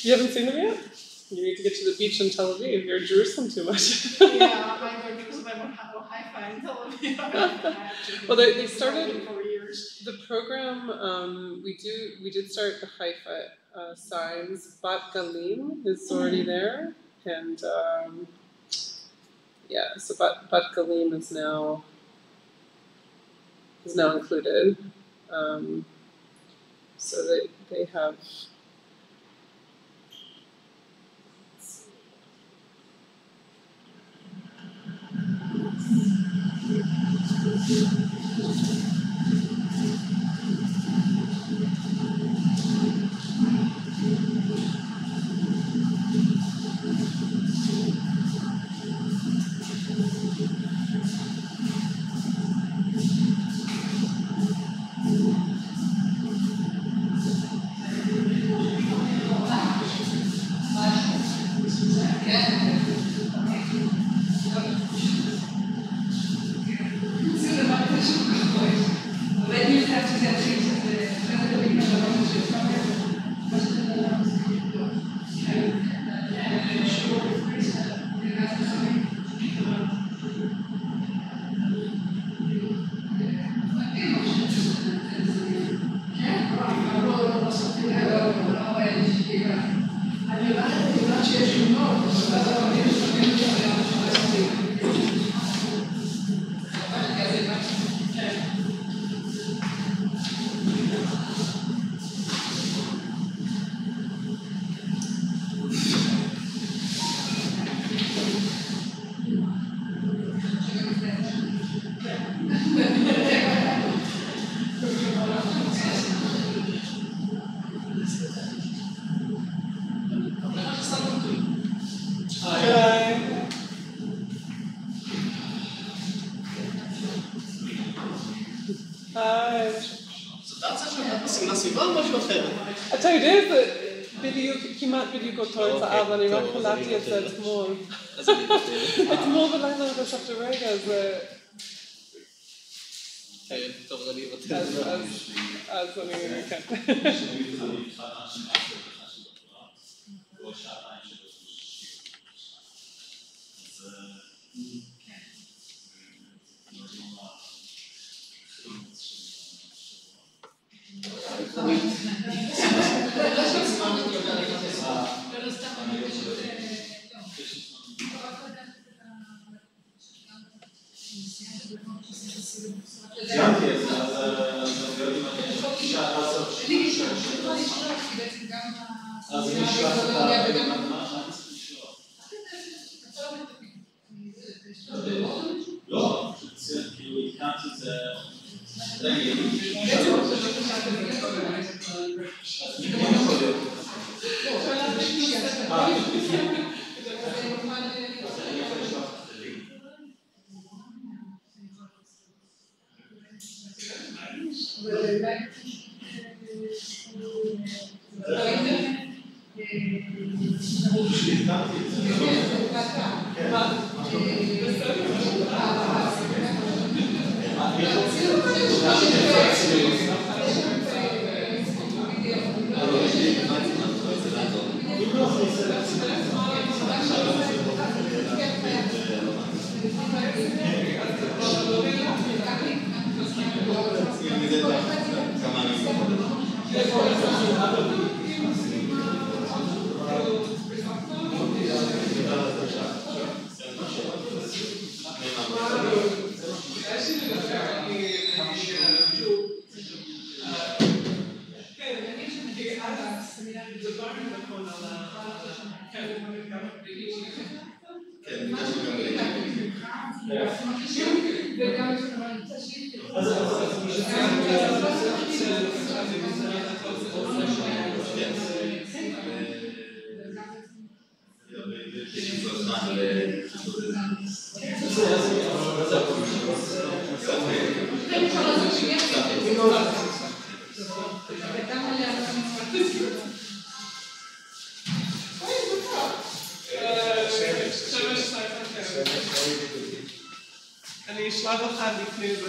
You haven't seen them yet? You need to get to the beach in Tel Aviv. You're in Jerusalem too much. Yeah, I go to Jerusalem or Haifa and Tel Aviv. Well, they started for years. the program. We did start the Haifa signs. Bat Galim is already there, and so Bat Galim is now included. So they have. אתה יודע, זה בדיוק, כמעט בדיוק אותו הצעה, ואני רק חלטתי את זה אתמול. אתמול בלילה חשבתי רגע, זה... טוב, אז אני אבטל. אז אני... כן. אני אשלח אותך לפני זה.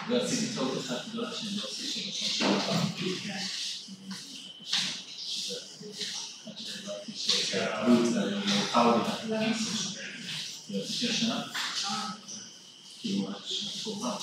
ועשיתי טעות אחת גדולה שאני לא עושה שבשון של הבא. שהבאתי שהעלות זה היום מאוחר לי. ועשיתי השנה. כאילו, השנה קרובה.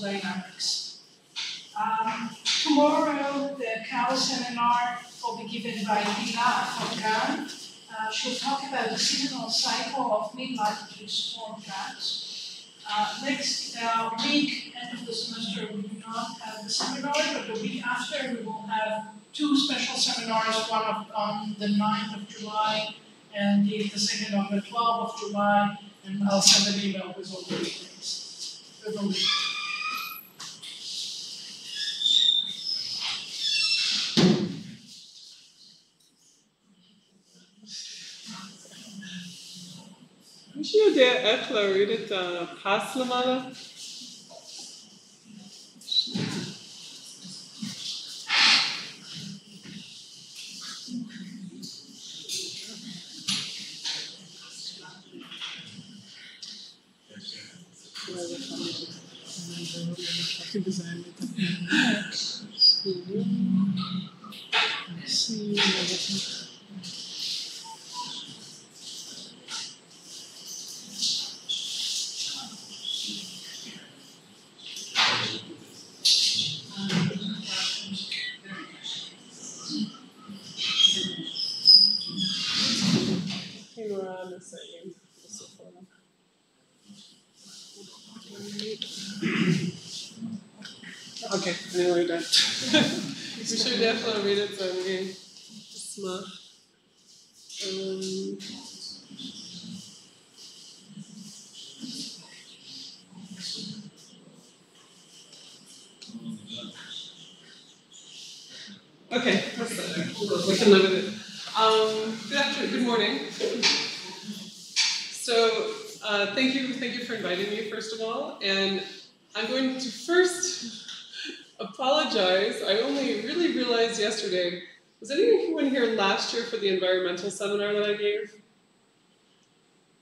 Dynamics. Tomorrow, the Cal seminar will be given by Dina Afghan, she'll talk about the seasonal cycle of meat-like storm tracks. Next week, end of the semester, we do not have the seminar, but the week after we will have two special seminars, one on the 9th of July and the second on the 12th of July, and I'll send an email with all the details. מישהו יודע איך להוריד את הפס למעלה? Okay, anyway, done. We should definitely read it, so I'm going to smart. Okay, that's that. We can live with it. Good afternoon, good morning. So, thank you for inviting me, first of all, and I'm going to first apologize. I only really realized yesterday, was anyone here last year for the environmental seminar that I gave?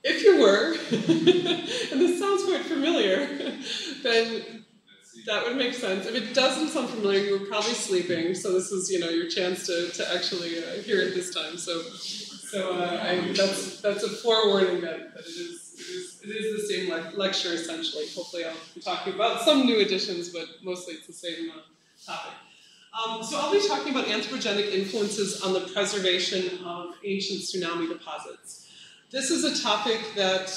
If you were, and this sounds quite familiar, then that would make sense. If it doesn't sound familiar, you were probably sleeping, so this is, your chance to actually hear it this time. So that's a forewarning that it is the same lecture essentially. Hopefully I'll be talking about some new additions, but mostly it's the same topic. So I'll be talking about anthropogenic influences on the preservation of ancient tsunami deposits. This is a topic that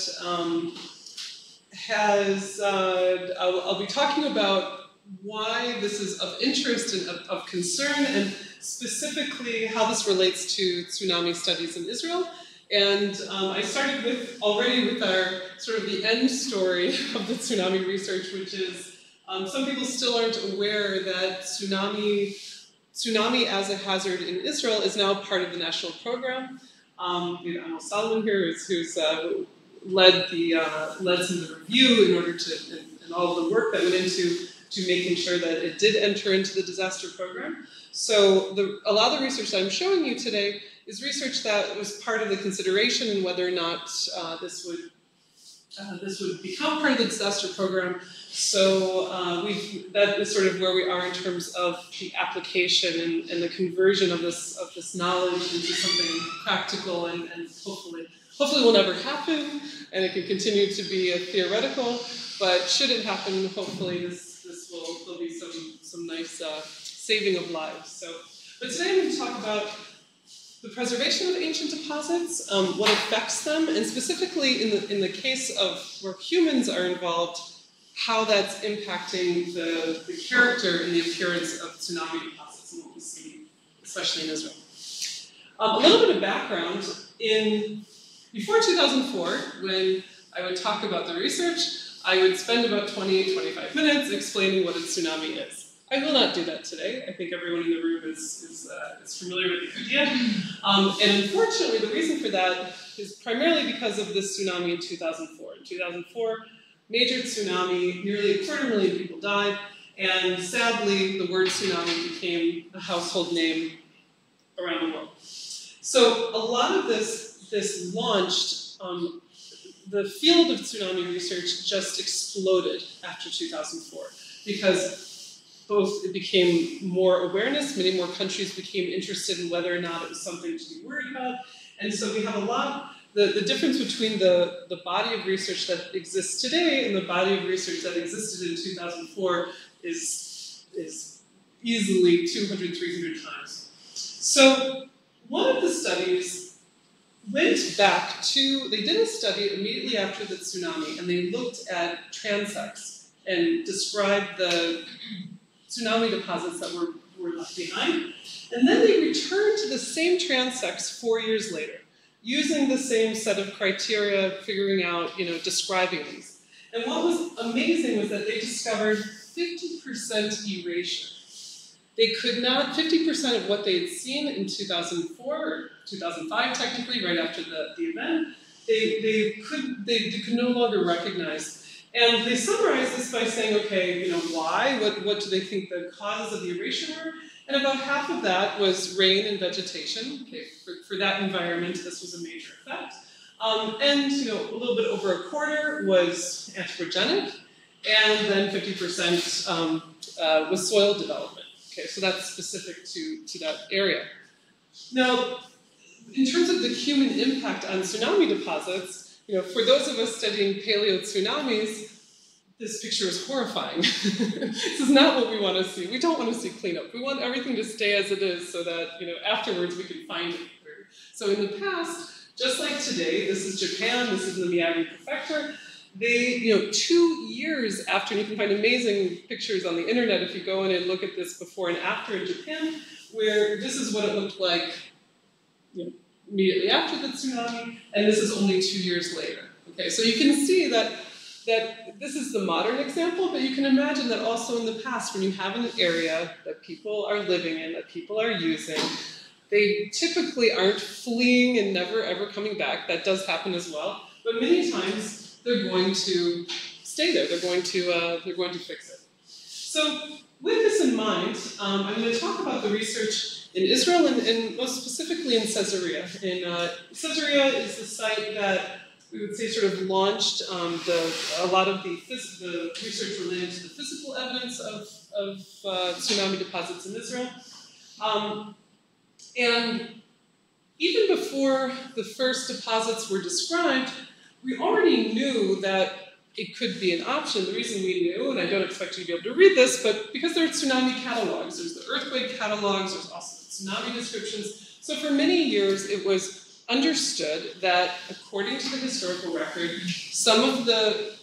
I'll be talking about why this is of interest and of concern, and specifically how this relates to tsunami studies in Israel. And I started already with our sort of the end story of the tsunami research, which is some people still aren't aware that tsunami as a hazard in Israel is now part of the national program. Amal Salman here, who's led some of the review in order to, and all of the work that went into making sure that it did enter into the disaster program. So a lot of the research that I'm showing you today is research that was part of the consideration in whether or not this would become part of the disaster program. So that is sort of where we are in terms of the application and the conversion of this knowledge into something practical and hopefully will never happen, and it can continue to be a theoretical. But should it happen, hopefully there'll be some nice saving of lives. But today I'm going to talk about the preservation of ancient deposits, what affects them, and specifically in the case of where humans are involved, how that's impacting the character and the appearance of tsunami deposits and what we see, especially in Israel. A little bit of background. Before 2004, when I would talk about the research, I would spend about 20-25 minutes explaining what a tsunami is. I will not do that today. I think everyone in the room is familiar with the idea. And unfortunately, the reason for that is primarily because of this tsunami in 2004. In 2004, major tsunami, nearly 250,000 people died, and sadly, the word tsunami became a household name around the world. So a lot of this launched, the field of tsunami research just exploded after 2004, because both it became more awareness, many more countries became interested in whether or not it was something to be worried about, and so we have a lot. The difference between the body of research that exists today and the body of research that existed in 2004 is easily 200, 300 times. So one of the studies went back to, they did a study immediately after the tsunami, and they looked at transects and described the tsunami deposits that were left behind. And then they returned to the same transects 4 years later, using the same set of criteria, figuring out, describing these. And what was amazing was that they discovered 50% erasure. They could not, 50% of what they had seen in 2004, or 2005 technically, right after the event, they could no longer recognize. And they summarized this by saying, okay, why? What do they think the causes of the erasure were? And about half of that was rain and vegetation. Okay, for that environment, this was a major effect. And a little bit over a quarter was anthropogenic, and then 50% was soil development. Okay, so that's specific to that area. Now, in terms of the human impact on tsunami deposits, for those of us studying paleo-tsunamis, this picture is horrifying. This is not what we want to see. We don't want to see cleanup. We want everything to stay as it is so that, afterwards we can find it. So in the past, just like today, this is Japan, this is the Miyagi Prefecture, they, 2 years after, and you can find amazing pictures on the internet if you go in and look at this before and after in Japan, where this is what it looked like immediately after the tsunami, and this is only 2 years later. Okay, so you can see that this is the modern example, but you can imagine that also in the past, when you have an area that people are living in, that people are using, they typically aren't fleeing and never ever coming back. That does happen as well, but many times they're going to stay there. They're going to fix it. So with this in mind, I'm going to talk about the research in Israel and most specifically in Caesarea. Caesarea is the site that we would say sort of launched a lot of the research related to the physical evidence of tsunami deposits in Israel. And even before the first deposits were described, we already knew that it could be an option. The reason we knew, and I don't expect you to be able to read this, but because there are tsunami catalogs, there's the earthquake catalogs, there's also the tsunami descriptions. So for many years, it was understood that, according to the historical record, some of the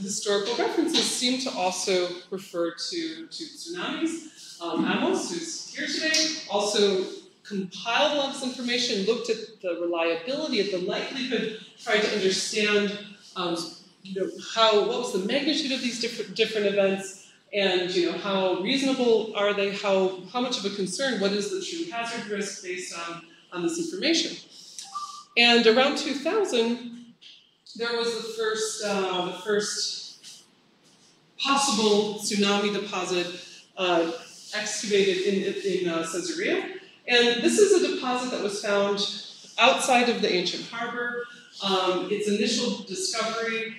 historical references seem to also refer to tsunamis. Amos, who's here today, also compiled a lot of this information, looked at the reliability of the likelihood, tried to understand what was the magnitude of these different events, and how reasonable are they, how much of a concern, what is the true hazard risk based on this information. And around 2000, there was the first possible tsunami deposit excavated in Caesarea. And this is a deposit that was found outside of the ancient harbor. Its initial discovery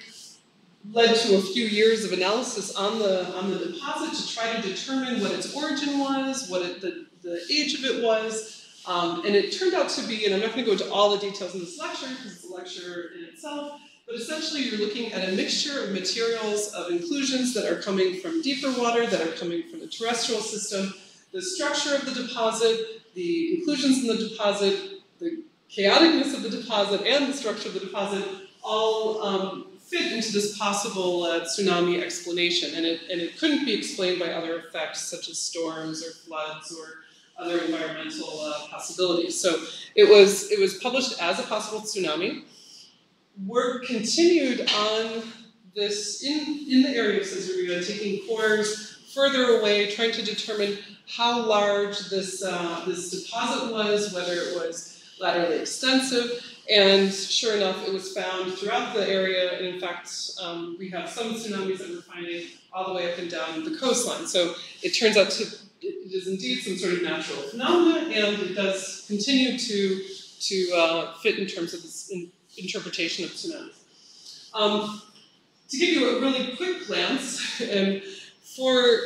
led to a few years of analysis on the deposit to try to determine what its origin was, what the age of it was. And it turned out to be, and I'm not going to go into all the details in this lecture because it's a lecture in itself, but essentially you're looking at a mixture of materials, of inclusions that are coming from deeper water, that are coming from the terrestrial system, the structure of the deposit, the inclusions in the deposit, the chaoticness of the deposit, and the structure of the deposit all fit into this possible tsunami explanation. And it couldn't be explained by other effects such as storms or floods or other environmental possibilities. So it was published as a possible tsunami. Work continued on this in the area of Caesarea, taking cores further away, trying to determine how large this deposit was, whether it was laterally extensive, and sure enough, it was found throughout the area, and in fact, we have some tsunamis that we're finding all the way up and down the coastline. So it turns out it is indeed some sort of natural phenomenon, and it does continue to fit in terms of this interpretation of tsunamis. To give you a really quick glance, and for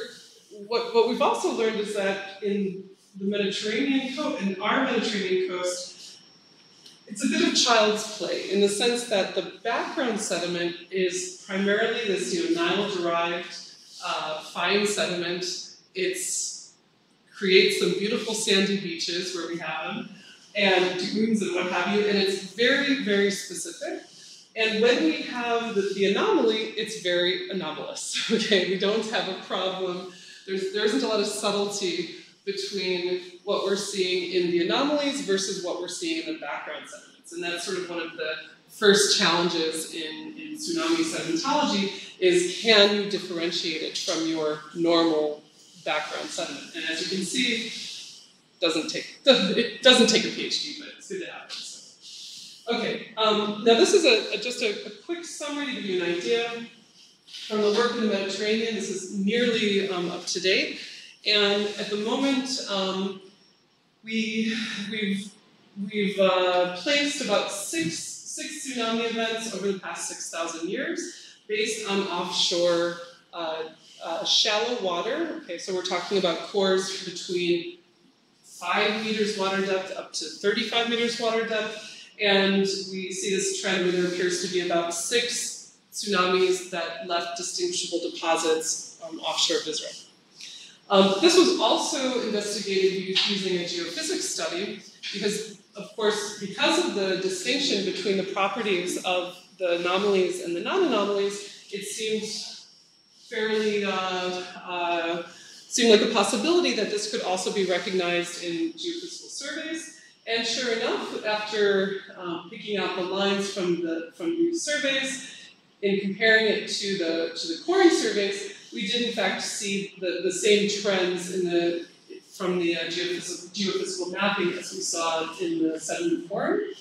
what we've also learned is that in the Mediterranean coast, in our Mediterranean coast, it's a bit of child's play in the sense that the background sediment is primarily this Nile-derived fine sediment. It creates some beautiful sandy beaches where we have them, and dunes and what have you, and it's very, very specific. And when we have the anomaly, it's very anomalous, okay? We don't have a problem. There isn't a lot of subtlety between what we're seeing in the anomalies versus what we're seeing in the background sediments. And that's sort of one of the first challenges in tsunami sedimentology is, can you differentiate it from your normal background sediment? And as you can see, it doesn't take a PhD, but it's good to have it. So. Okay, now this is just a quick summary to give you an idea from the work in the Mediterranean. This is nearly up to date. And at the moment, we've placed about six tsunami events over the past 6,000 years based on offshore shallow water. Okay, so we're talking about cores between 5 meters water depth up to 35 meters water depth. And we see this trend where there appears to be about 6 tsunamis that left distinguishable deposits offshore of Israel. This was also investigated using a geophysics study because, of course, because of the distinction between the properties of the anomalies and the non-anomalies, it seemed fairly, seemed like a possibility that this could also be recognized in geophysical surveys. And sure enough, after picking out the lines from these surveys and comparing it to the coring surveys, we did in fact see the same trends from the geophysical mapping as we saw in the sediment coring.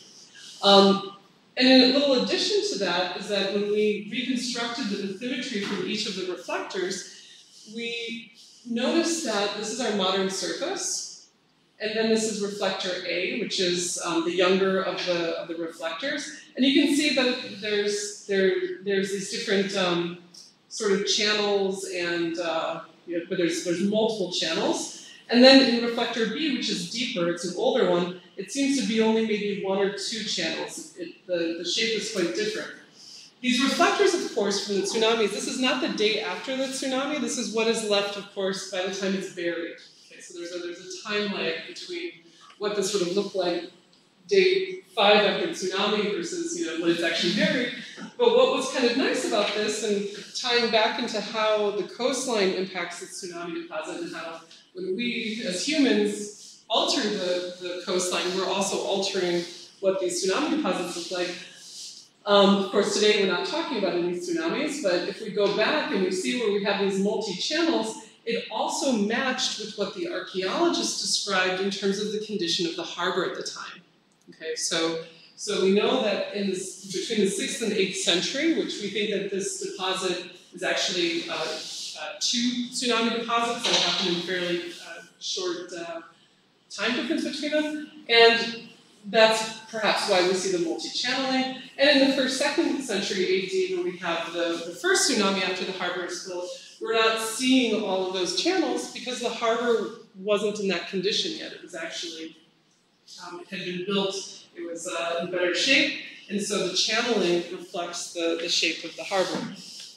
And a little addition to that is that when we reconstructed the bathymetry from each of the reflectors, we noticed that this is our modern surface, and then this is reflector A, which is the younger of the reflectors. And you can see that there's these different sort of channels, and but there's multiple channels. And then in reflector B, which is deeper, it's an older one, it seems to be only maybe 1 or 2 channels. The shape is quite different. These reflectors, of course, from the tsunamis, this is not the day after the tsunami. This is what is left, of course, by the time it's buried. Okay, so there's a time lag between what this would have looked like day 5 after the tsunami versus when it's actually buried. But what was kind of nice about this, and tying back into how the coastline impacts the tsunami deposit, and how when we as humans alter the coastline, we're also altering what these tsunami deposits look like. Of course, today we're not talking about any tsunamis, but if we go back and we see where we have these multi-channels, it also matched with what the archaeologists described in terms of the condition of the harbor at the time. Okay, so we know that between the 6th and 8th century, which we think that this deposit is actually 2 tsunami deposits that happen in fairly short time difference between them, and that's perhaps why we see the multi-channeling. And in the 2nd century AD, when we have the first tsunami after the harbor is built, we're not seeing all of those channels because the harbor wasn't in that condition yet. It was actually, it had been built, it was in better shape, and so the channeling reflects the shape of the harbor.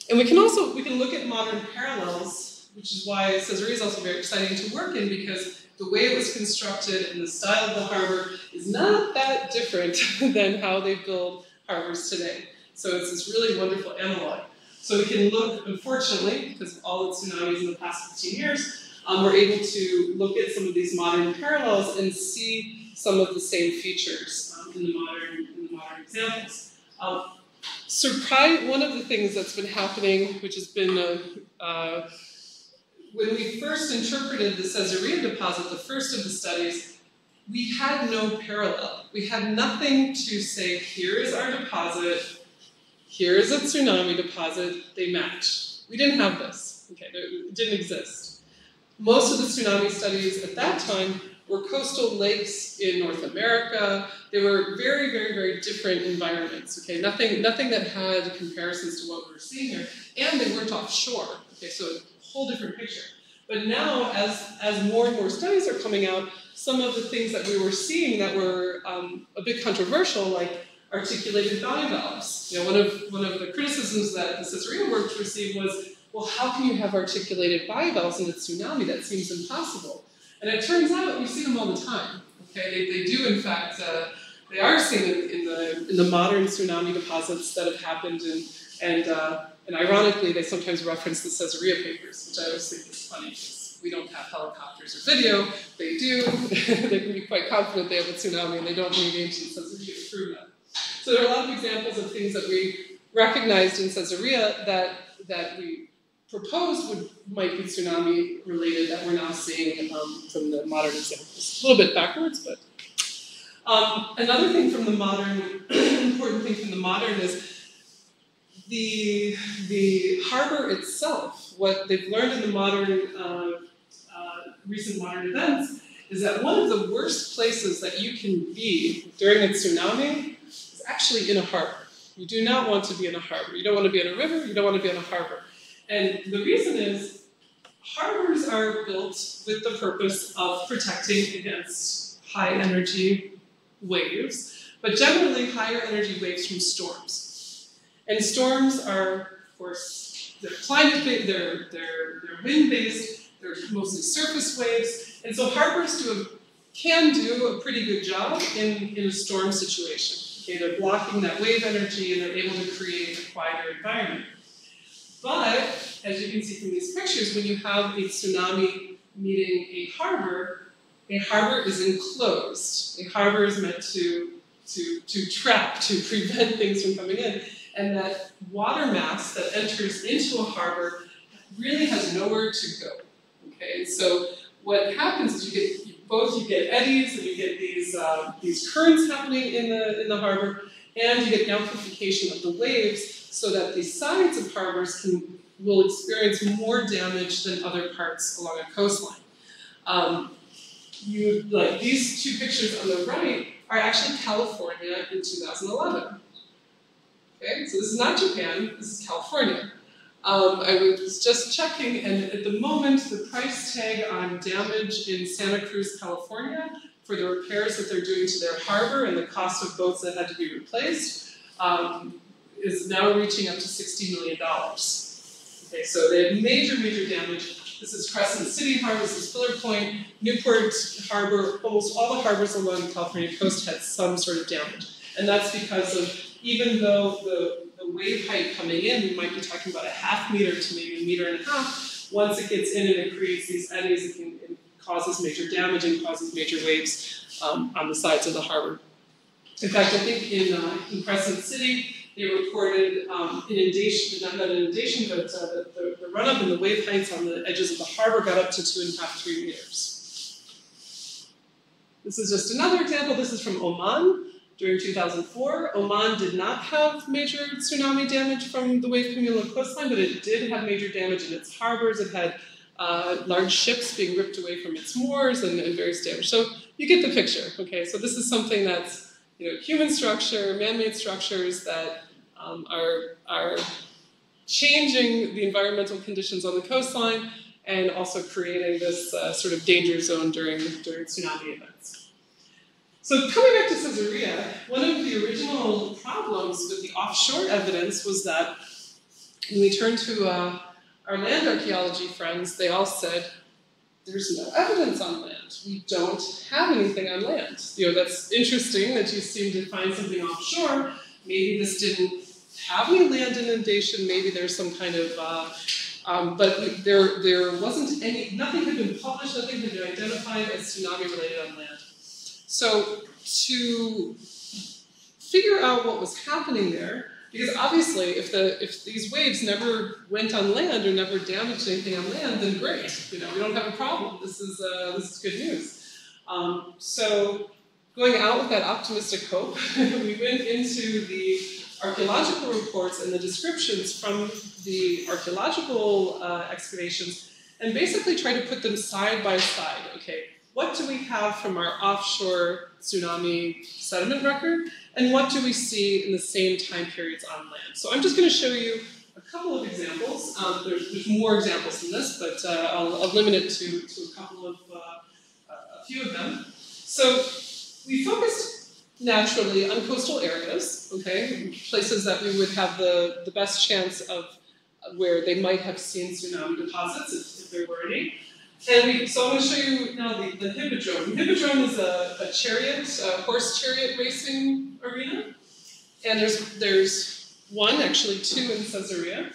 And we can look at modern parallels, which is why Caesarea is also very exciting to work in, because the way it was constructed and the style of the harbor is not that different than how they build harbors today. So it's this really wonderful analog. So we can look, unfortunately, because of all the tsunamis in the past 15 years, we're able to look at some of these modern parallels and see some of the same features in the modern examples. One of the things that's been happening, which has been when we first interpreted the Caesarea deposit, the first of the studies, we had no parallel. We had nothing to say, here is our deposit, here is a tsunami deposit, they match. We didn't have this. Okay, it didn't exist. Most of the tsunami studies at that time were coastal lakes in North America. They were very, very, very different environments. Okay, nothing that had comparisons to what we were seeing here, and they weren't offshore. Okay, so a whole different picture. But now, as more and more studies are coming out, some of the things that we were seeing that were a bit controversial, like articulated bivalves. One of the criticisms that the Caesarea work received was, well, how can you have articulated bivalves in a tsunami? That seems impossible. And it turns out you see them all the time. Okay, they do in fact, they are seen in the modern tsunami deposits that have happened, and ironically, they sometimes reference the Caesarea papers, which I always think is funny because we don't have helicopters or video. They do. They can be quite confident they have a tsunami, and they don't need ancient Caesarea to prove that. So there are a lot of examples of things that we recognized in Caesarea that we proposed might be tsunami related that we're now seeing from the modern examples. A little bit backwards, but another thing from the modern, important thing from the modern is the harbor itself. What they've learned in the modern, recent modern events is that one of the worst places that you can be during a tsunami is actually in a harbor. You do not want to be in a harbor. You don't want to be in a river, you don't want to be in a harbor. And the reason is, harbors are built with the purpose of protecting against high energy waves, but generally higher energy waves from storms. And storms are, of course, they're climate-based, they're wind-based, they're mostly surface waves, and so harbors can do a pretty good job in a storm situation. Okay, they're blocking that wave energy and they're able to create a quieter environment. But, as you can see from these pictures, when you have a tsunami meeting a harbor is enclosed. A harbor is meant to trap, to prevent things from coming in. And that water mass that enters into a harbor really has nowhere to go. Okay, so what happens is you get eddies and you get these currents happening in the harbor, and you get amplification of the waves, so that the sides of harbors will experience more damage than other parts along a coastline. These two pictures on the right are actually California in 2011. Okay, so this is not Japan, this is California. I was just checking, and at the moment, the price tag on damage in Santa Cruz, California, for the repairs that they're doing to their harbor and the cost of boats that had to be replaced, is now reaching up to $60 million. Okay, so they have major, major damage. This is Crescent City Harbor, this is Pillar Point, Newport Harbor, almost all the harbors along the California coast had some sort of damage. And that's because of, even though the wave height coming in, we might be talking about a half meter to maybe a meter and a half, once it gets in and it creates these eddies, it causes major damage and causes major waves on the sides of the harbor. In fact, I think in Crescent City, they reported inundation, not inundation, but the run-up in the wave heights on the edges of the harbor got up to 2.5, 3 meters. This is just another example. This is from Oman during 2004. Oman did not have major tsunami damage from the wave coming along the coastline, but it did have major damage in its harbors. It had large ships being ripped away from its moors and various damage. So you get the picture. Okay, so this is something that's human structure, man-made structures that are changing the environmental conditions on the coastline and also creating this sort of danger zone during tsunami events. So coming back to Caesarea, one of the original problems with the offshore evidence was that when we turned to our land archaeology friends, they all said, there's no evidence on land. We don't have anything on land. That's interesting that you seem to find something offshore. Maybe this didn't have any land inundation. Maybe there's some kind of, but there wasn't any, nothing had been published, nothing had been identified as tsunami related on land. So to figure out what was happening there, because obviously if these waves never went on land or never damaged anything on land, then great. We don't have a problem. This is good news. So going out with that optimistic hope, we went into the archaeological reports and the descriptions from the archaeological excavations and basically tried to put them side by side. Okay, what do we have from our offshore tsunami sediment record, and what do we see in the same time periods on land? So I'm just going to show you a couple of examples. There's more examples than this, but I'll limit it to a couple of, a few of them. So we focused naturally on coastal areas, okay, places that we would have the best chance of where they might have seen tsunami deposits, if there were any. So I'm going to show you now the Hippodrome. The Hippodrome is a chariot, a horse chariot racing arena. And there's one, actually two in Caesarea.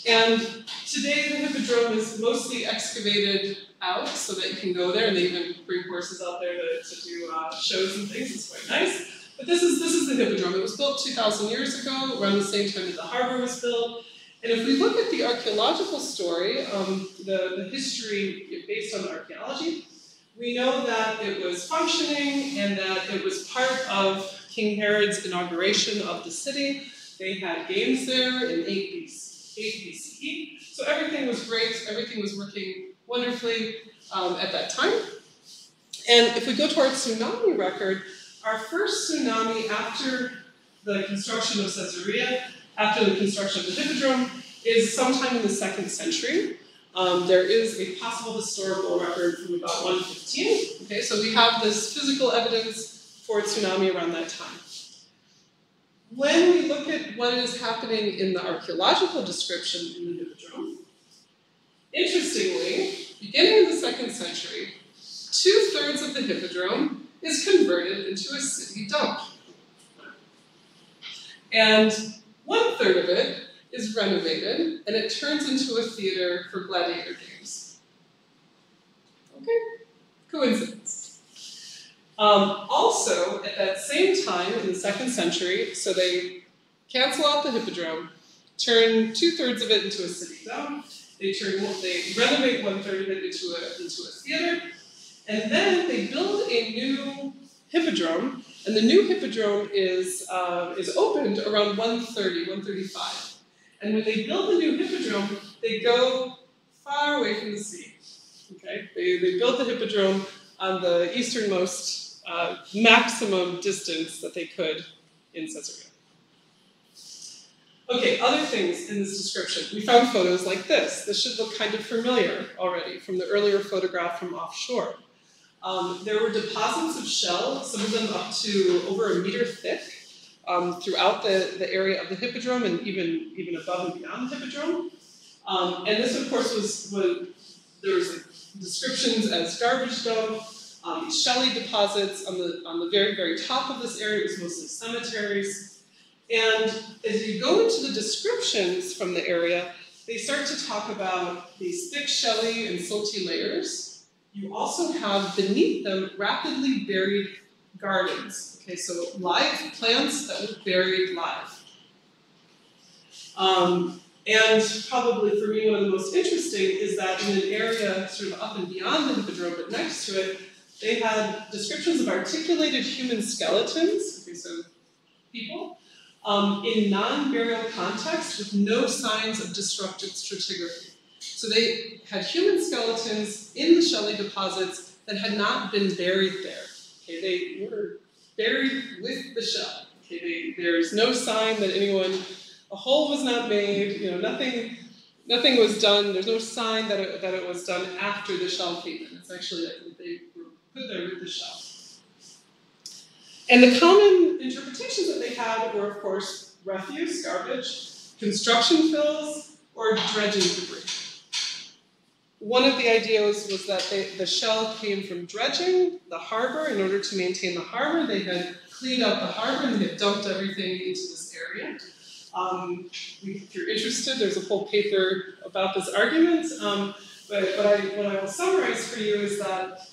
And today the Hippodrome is mostly excavated out so that you can go there, and they even bring horses out there to do shows and things. It's quite nice. But this is the Hippodrome. It was built 2,000 years ago, around the same time that the harbor was built. And if we look at the archaeological story, the history based on archaeology, we know that it was functioning and that it was part of King Herod's inauguration of the city. They had games there in 8 BCE. So everything was great. Everything was working wonderfully at that time. And if we go to our tsunami record, our first tsunami after the construction of Caesarea, after the construction of the Hippodrome, is sometime in the 2nd century. There is a possible historical record from about 115. Okay, so we have this physical evidence for tsunami around that time. When we look at what is happening in the archaeological description in the Hippodrome, interestingly, beginning in the 2nd century, 2/3 of the Hippodrome is converted into a city dump. And 1/3 of it is renovated, and it turns into a theater for gladiator games. Okay? Coincidence. Also, at that same time, in the 2nd century, so they cancel out the Hippodrome, turn 2/3 of it into a city dump, they renovate 1/3 of it into a theater, and then they build a new Hippodrome, and the new Hippodrome is opened around 130, 135. And when they build the new Hippodrome, they go far away from the sea. Okay? They built the Hippodrome on the easternmost maximum distance that they could in Caesarea. Okay, other things in this description. We found photos like this. This should look kind of familiar already from the earlier photograph from offshore. There were deposits of shell, some of them up to over 1 meter thick, throughout the area of the Hippodrome and even above and beyond the Hippodrome. And this, of course, there was descriptions as garbage dump, these shelly deposits on the very, very top of this area. It was mostly cemeteries. And as you go into the descriptions from the area, they start to talk about these thick, shelly, and silty layers. You also have beneath them rapidly buried gardens. Okay, so live plants that were buried live. And probably for me, one of the most interesting is that in an area sort of up and beyond the Hippodrome, but next to it, they had descriptions of articulated human skeletons, okay, so people, in non-burial context with no signs of disrupted stratigraphy. So they had human skeletons in the shelly deposits that had not been buried there. Okay, they were buried with the shell. Okay, there's no sign that a hole was not made, nothing was done. There's no sign that it was done after the shell came in. It's actually that they were put there with the shell. And the common interpretations that they had were, of course, refuse, garbage, construction fills, or dredging debris. One of the ideas was that the shell came from dredging the harbor. In order to maintain the harbor, they had cleaned up the harbor and they had dumped everything into this area. If you're interested, there's a whole paper about this argument. But what I will summarize for you is that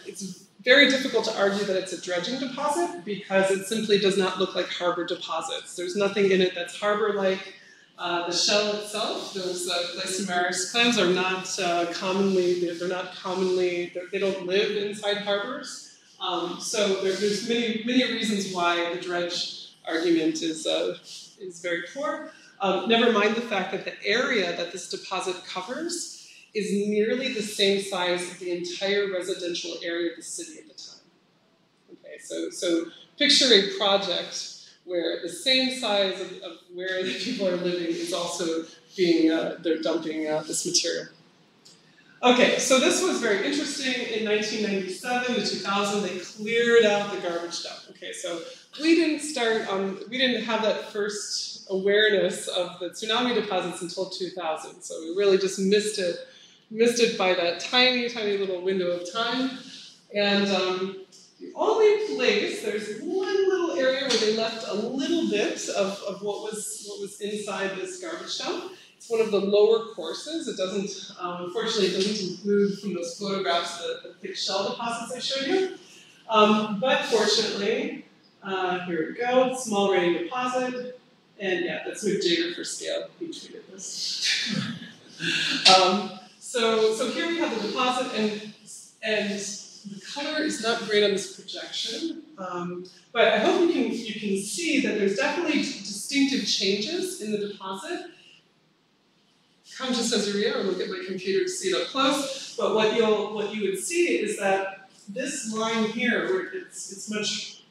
it's very difficult to argue that it's a dredging deposit because it simply does not look like harbor deposits. There's nothing in it that's harbor-like. The shell itself, those Glycemaris clams are not they don't live inside harbors. So there's many reasons why the dredge argument is very poor. Never mind the fact that the area that this deposit covers is nearly the same size as the entire residential area of the city at the time. Okay, so picture a project where the same size of where the people are living is also being, they're dumping this material. Okay, so this was very interesting. In 1997 to 2000, they cleared out the garbage dump. Okay, so we didn't have that first awareness of the tsunami deposits until 2000. So we really just missed it missed it by that tiny, tiny little window of time. And the only place, there's one little area where they left a little bit of what was inside this garbage dump. It's one of the lower courses. It doesn't, unfortunately, it doesn't include from those photographs the thick shell deposits I showed you. But fortunately, here we go, small raining deposit. And yeah, that's McJager for scale. He treated this. So here we have the deposit, and the color is not great on this projection, but I hope you can see that there's definitely distinctive changes in the deposit. Come to Caesarea, or look at my computer to see it up close. But what you would see is that this line here, where it's much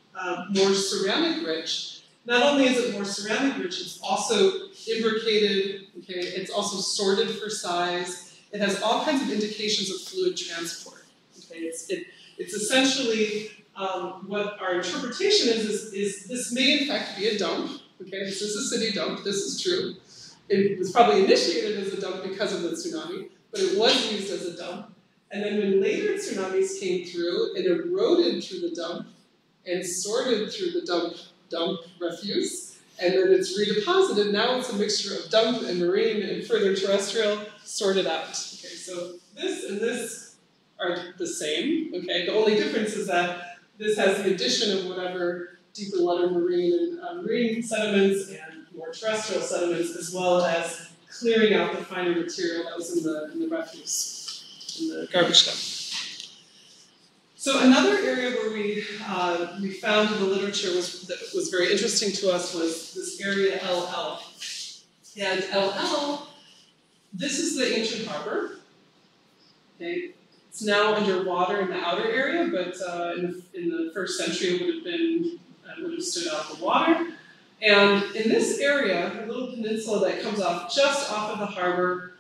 more ceramic rich. Not only is it more ceramic rich, it's also imbricated. Okay, it's also sorted for size. It has all kinds of indications of fluid transport. Okay, it's essentially what our interpretation is this may in fact be a dump. Okay, this is a city dump. This is true. It was probably initiated as a dump because of the tsunami, but it was used as a dump. And then when later tsunamis came through, it eroded through the dump and sorted through the dump refuse, and then it's redeposited. Now it's a mixture of dump and marine and further terrestrial sorted out. Okay, so this and this are the same. Okay, the only difference is that this has the addition of whatever deeper water marine and marine sediments and more terrestrial sediments, as well as clearing out the finer material that was in the refuse, in the garbage dump. So another area where we found in the literature that was very interesting to us was this area LL. And LL, this is the ancient harbor. Okay. It's now underwater in the outer area, but in the first century it would have stood out the water. And in this area, a little peninsula that comes off just off of the harbor,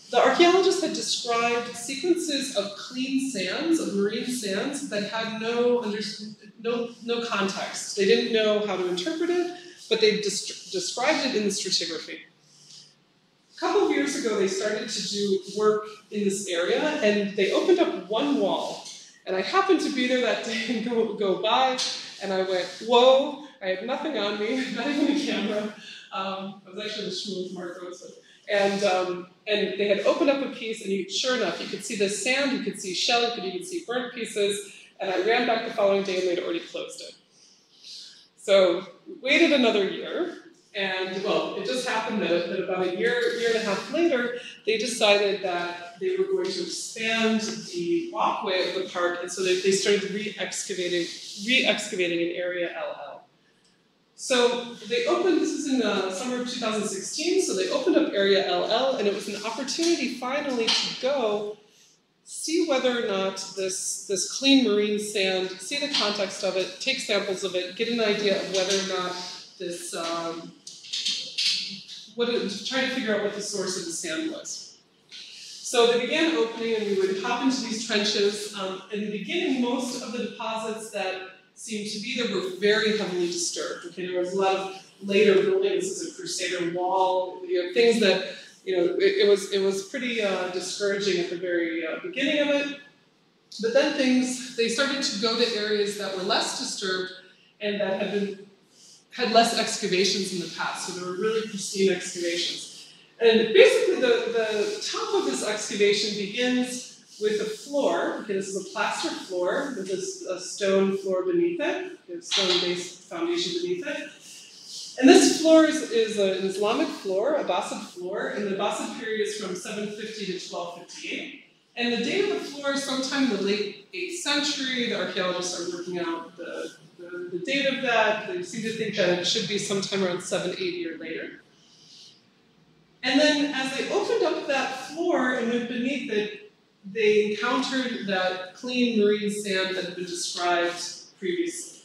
the archaeologists had described sequences of clean sands, of marine sands, that had no context. They didn't know how to interpret it, but they described it in the stratigraphy. A couple of years ago, they started to do work in this area, and they opened up one wall. And I happened to be there that day and go by, and I went, whoa, I had nothing on me, not even a camera. I was actually in the shul with Mark Rose. And they had opened up a piece, and sure enough, you could see the sand, you could see shell, you could even see burnt pieces, and I ran back the following day, and they'd already closed it. So, waited another year, and, well, it just happened that about a year and a half later, they decided that they were going to expand the walkway of the park, and so they started re-excavating an area LL. So they opened, this was in the summer of 2016, so they opened up area LL, and it was an opportunity finally to go see whether or not this clean marine sand, see the context of it, take samples of it, get an idea of whether or not this, try to figure out what the source of the sand was. So they began opening, and we would hop into these trenches. In the beginning, most of the deposits that seemed to be there were very heavily disturbed. Okay, there was a lot of later building. This is a Crusader wall. Things that it was pretty discouraging at the very beginning of it. But then they started to go to areas that were less disturbed and that had less excavations in the past. So there were really pristine excavations. And basically, the top of this excavation begins with a floor. Okay, this is a plaster floor with a stone floor beneath it, a stone-based foundation beneath it. And this floor is an Islamic floor, Abbasid floor, and the Abbasid period is from 750 to 1258. And the date of the floor is sometime in the late 8th century. The archaeologists are working out the date of that. They seem to think that it should be sometime around 780 or later. And then as they opened up that floor and went beneath it, they encountered that clean marine sand that had been described previously.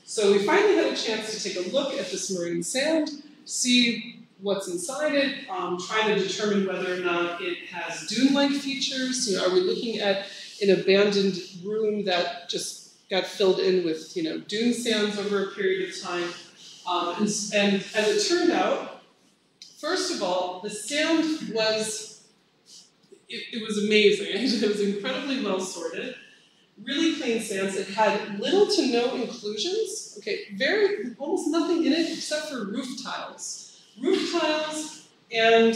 So we finally had a chance to take a look at this marine sand, see what's inside it, try to determine whether or not it has dune-like features. Are we looking at an abandoned room that just got filled in with dune sands over a period of time? And as it turned out, first of all, the sand was it was amazing. It was incredibly well sorted. Really clean sands. It had little to no inclusions. Okay, almost nothing in it except for roof tiles. Roof tiles and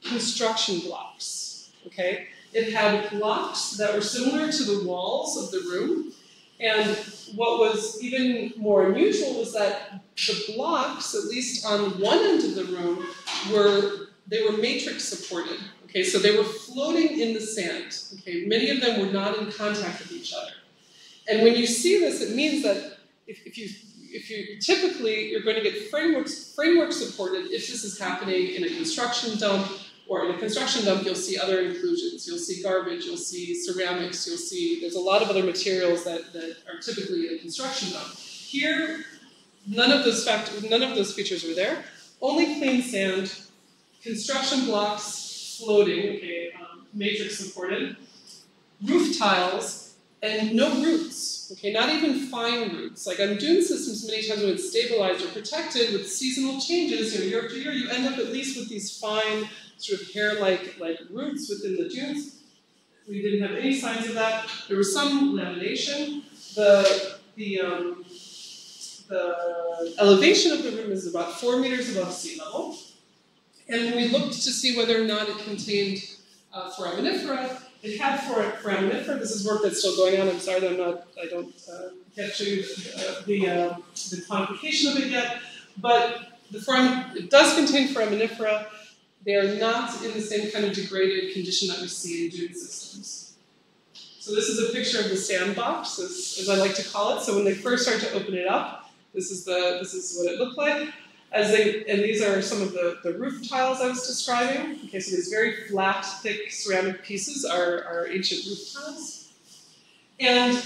construction blocks. Okay, it had blocks that were similar to the walls of the room. And what was even more unusual was that the blocks, at least on one end of the room, were matrix supported. Okay, so they were floating in the sand. Okay, many of them were not in contact with each other. And when you see this, it means that if you typically you're going to get framework supported if this is happening in a construction dump, or in a construction dump you'll see other inclusions. You'll see garbage, you'll see ceramics, there's a lot of other materials that are typically in a construction dump. Here, none of those features were there. Only clean sand, construction blocks floating, okay, matrix supported, roof tiles, and no roots, okay, not even fine roots. Like on dune systems, many times when it's stabilized or protected with seasonal changes, year after year, you end up at least with these fine, sort of hair-like roots within the dunes. We didn't have any signs of that. There was some lamination. The elevation of the room is about 4 meters above sea level. And when we looked to see whether or not it contained foraminifera, it had foraminifera. This is work that's still going on. I'm sorry that I can't show you the quantification of it yet. But it does contain foraminifera. They are not in the same kind of degraded condition that we see in dune systems. So this is a picture of the sandbox, as I like to call it. So when they first start to open it up, this is what it looked like. And these are some of the roof tiles I was describing. Okay, so these very flat, thick ceramic pieces are ancient roof tiles. And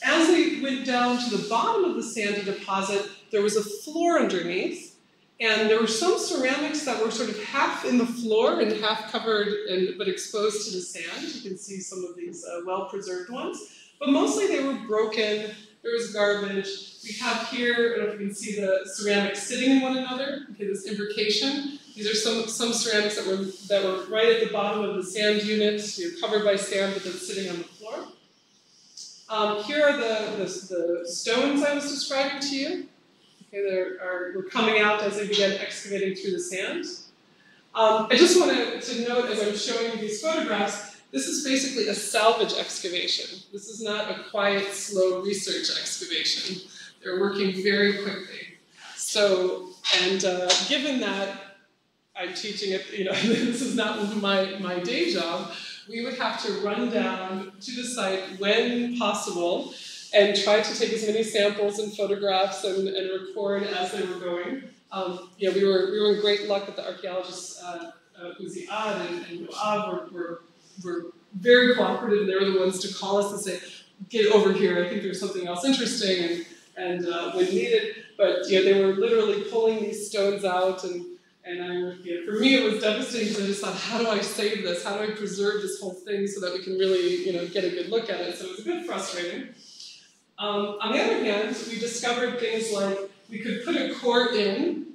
as they went down to the bottom of the sandy deposit, there was a floor underneath. And there were some ceramics that were sort of half in the floor and half covered but exposed to the sand. You can see some of these well-preserved ones. But mostly they were broken. There was garbage. We have here, I don't know if you can see the ceramics sitting in one another. Okay, this imbrication. These are some ceramics that were right at the bottom of the sand unit, covered by sand, but then sitting on the floor. Here are the stones I was describing to you. Okay, were coming out as they began excavating through the sand. I just want to note, as I'm showing you these photographs, this is basically a salvage excavation. This is not a quiet, slow research excavation. They're working very quickly. So, and given that I'm teaching it, this is not my day job, we would have to run down to the site when possible and try to take as many samples and photographs and record as they were going. We were in great luck that the archaeologists, HUJI and Yoav were very cooperative. They were the ones to call us and say, get over here, I think there's something else interesting, and when needed. But they were literally pulling these stones out, and for me it was devastating because I just thought, how do I save this? How do I preserve this whole thing so that we can really get a good look at it? So it was a bit frustrating. On the other hand, we discovered things like we could put a core in,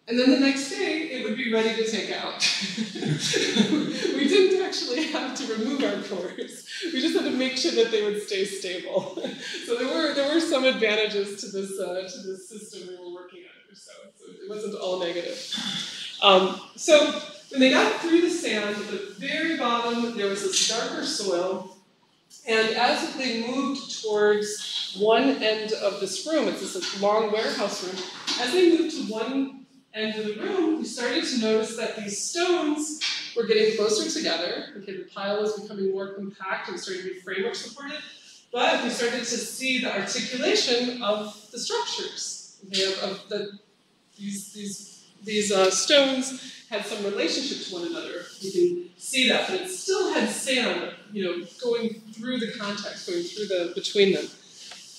and then the next day it would be ready to take out. We didn't actually have to remove our cores. We just had to make sure that they would stay stable. So there were some advantages to this system we were working under. So it wasn't all negative. So when they got through the sand, at the very bottom there was this darker soil. And as they moved towards one end of this room, it's this long warehouse room, as they moved to one end of the room, we started to notice that these stones were getting closer together. Okay, the pile was becoming more compact and starting to be framework supported, but we started to see the articulation of the structures. Okay, these stones had some relationship to one another. You can see that, but it still had sand, going through the context, going through between them.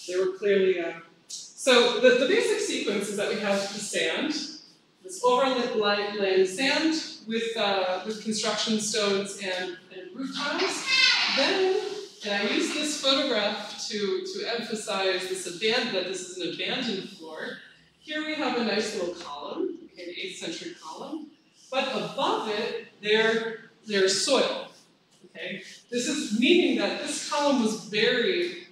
They were clearly. So the basic sequence is that we have the sand, this overlaying sand with construction stones and roof tiles. Then, and I use this photograph to emphasize that this is an abandoned floor. Here we have a nice little column, okay, the 8th century column. But above it, there there's soil. Okay? This is meaning that this column was buried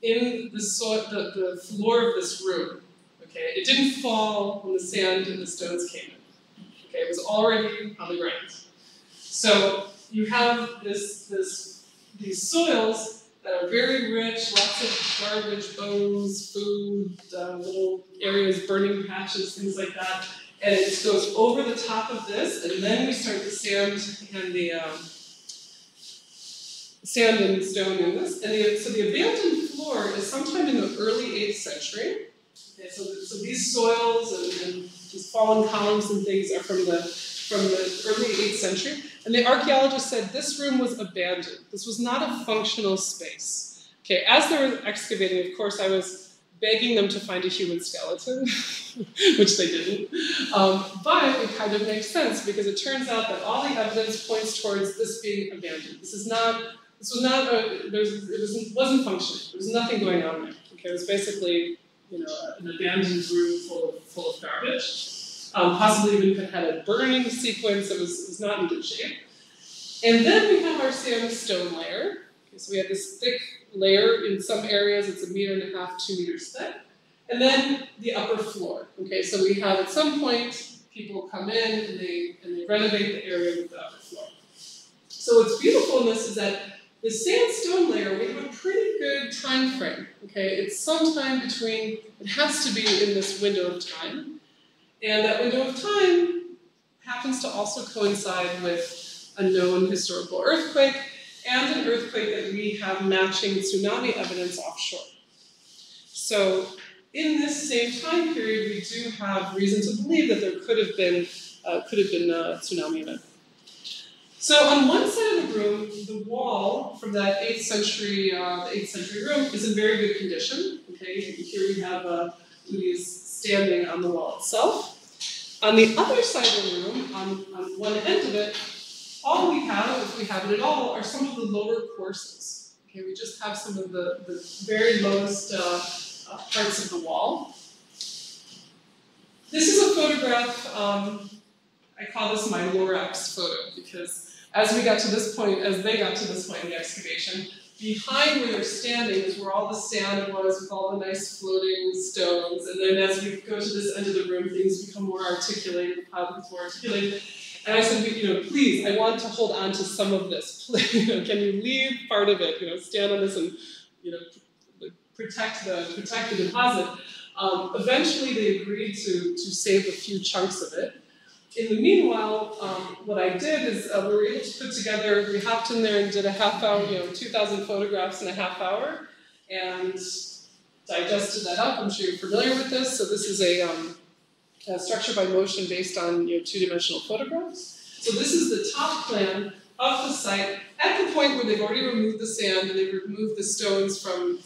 in the soil, the floor of this room. Okay? It didn't fall when the sand and the stones came in. Okay? It was already on the ground. So you have these soils that are very rich, lots of garbage, bones, food, little areas, burning patches, things like that. And it just goes over the top of this, and then we start the sand and the sand and stone in this. And so the abandoned floor is sometime in the early 8th century. Okay, so these soils and these fallen columns and things are from the early 8th century. And the archaeologists said this room was abandoned. This was not a functional space. Okay, as they were excavating, of course, I was begging them to find a human skeleton, which they didn't. But it kind of makes sense because it turns out that all the evidence points towards this being abandoned. It wasn't functioning. There was nothing going on there. Okay, it was basically, an abandoned room full of garbage. Possibly even had a burning sequence. It was not in good shape. And then we have our sandstone layer. Okay, so we have this thick layer. In some areas, it's 1.5 meters, 2 meters thick. And then the upper floor. Okay, so we have at some point people come in and they renovate the area with the upper floor. So what's beautiful in this is that the sandstone layer, we have a pretty good time frame. Okay, it's sometime between. It has to be in this window of time. And that window of time happens to also coincide with a known historical earthquake and an earthquake that we have matching tsunami evidence offshore. So in this same time period, we do have reason to believe that there could have been a tsunami event. So on one side of the room, the wall from that 8th century room is in very good condition. Okay, here we have Udi's standing on the wall itself. On the other side of the room, on one end of it, all we have, if we have it at all, are some of the lower courses. Okay, we just have some of the very lowest parts of the wall. This is a photograph, I call this my Lorax photo, because as they got to this point in the excavation, behind where they're standing is where all the sand was with all the nice floating stones. And then as we go to this end of the room, things become more articulated, the pile becomes more articulated. And I said, please, I want to hold on to some of this. Can you leave part of it? Stand on this and, protect the deposit. Eventually, they agreed to save a few chunks of it. In the meanwhile, what I did is we were able to put together, we hopped in there and did a half hour, 2,000 photographs in a half hour, and digested that up. I'm sure you're familiar with this. So this is a structure by motion based on 2-dimensional photographs. So this is the top plan of the site at the point where they've already removed the sand and they've removed the stones from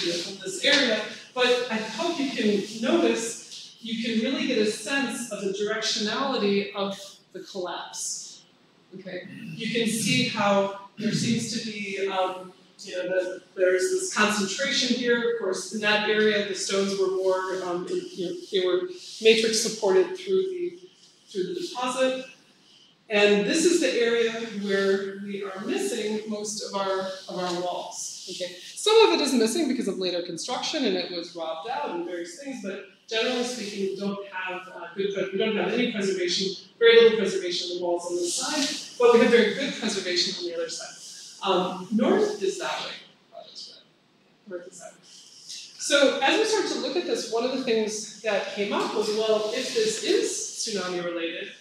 this area. But I hope you can notice, you can really get a sense of the directionality of the collapse. Okay, you can see how there seems to be, there's this concentration here. Of course, in that area, the stones were more, they were matrix supported through the deposit. And this is the area where we are missing most of our walls. Okay, some of it is missing because of later construction, and it was robbed out and various things. But generally speaking, we don't have any preservation, very little preservation of the walls on this side, but we have very good preservation on the other side. North is that way. North is that way. So as we start to look at this, one of the things that came up was, well, if this is tsunami related,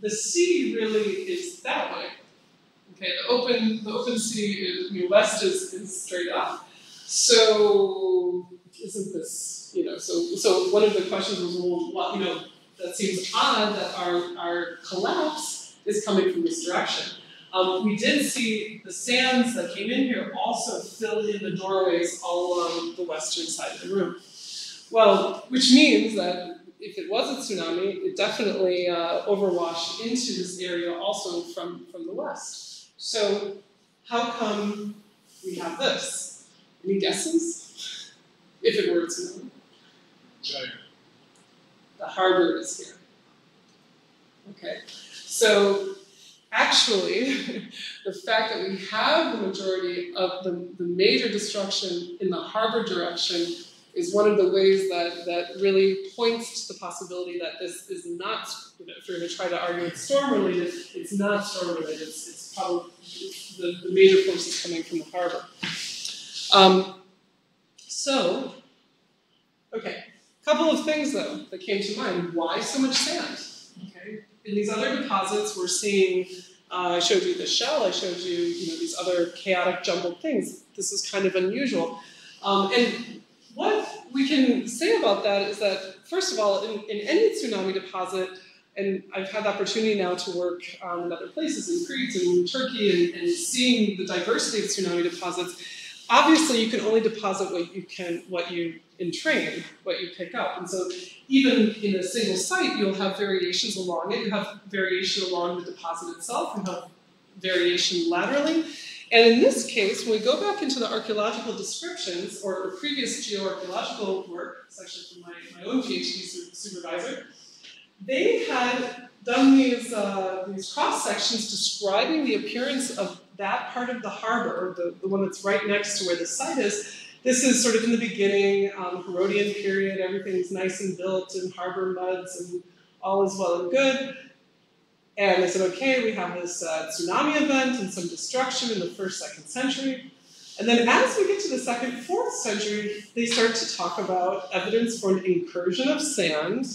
the sea really is that way. Okay, the open sea is, west is straight up. So isn't this, so one of the questions was, well, that seems odd that our collapse is coming from this direction. We did see the sands that came in here also fill in the doorways all along the western side of the room. Well, which means that if it was a tsunami, it definitely overwashed into this area also from the west. So how come we have this? Any guesses? If it were a tsunami? China. The harbor is here. Okay. So actually, the fact that we have the majority of the major destruction in the harbor direction is one of the ways that really points to the possibility that this is not, if you're going to try to argue it's storm-related, it's not storm-related. It's probably the major force is coming from the harbor. Okay, a couple of things, though, that came to mind. Why so much sand? Okay. In these other deposits, we're seeing, I showed you the shell, I showed you, these other chaotic jumbled things. This is kind of unusual. And what we can say about that is that, first of all, in any tsunami deposit, and I've had the opportunity now to work in other places, in Crete and in Turkey, and seeing the diversity of tsunami deposits, obviously you can only deposit what you entrain, what you pick up. And so even in a single site, you'll have variations along it. You have variation along the deposit itself. You have variation laterally. And in this case, when we go back into the archaeological descriptions or previous geoarchaeological work, it's actually from my own PhD supervisor, they had done these cross-sections describing the appearance of that part of the harbor, the one that's right next to where the site is. This is sort of in the beginning, Herodian period, everything's nice and built in harbor muds and all is well and good. And they said, okay, we have this tsunami event and some destruction in the 1st, 2nd century. And then as we get to the 2nd, 4th century, they start to talk about evidence for an incursion of sand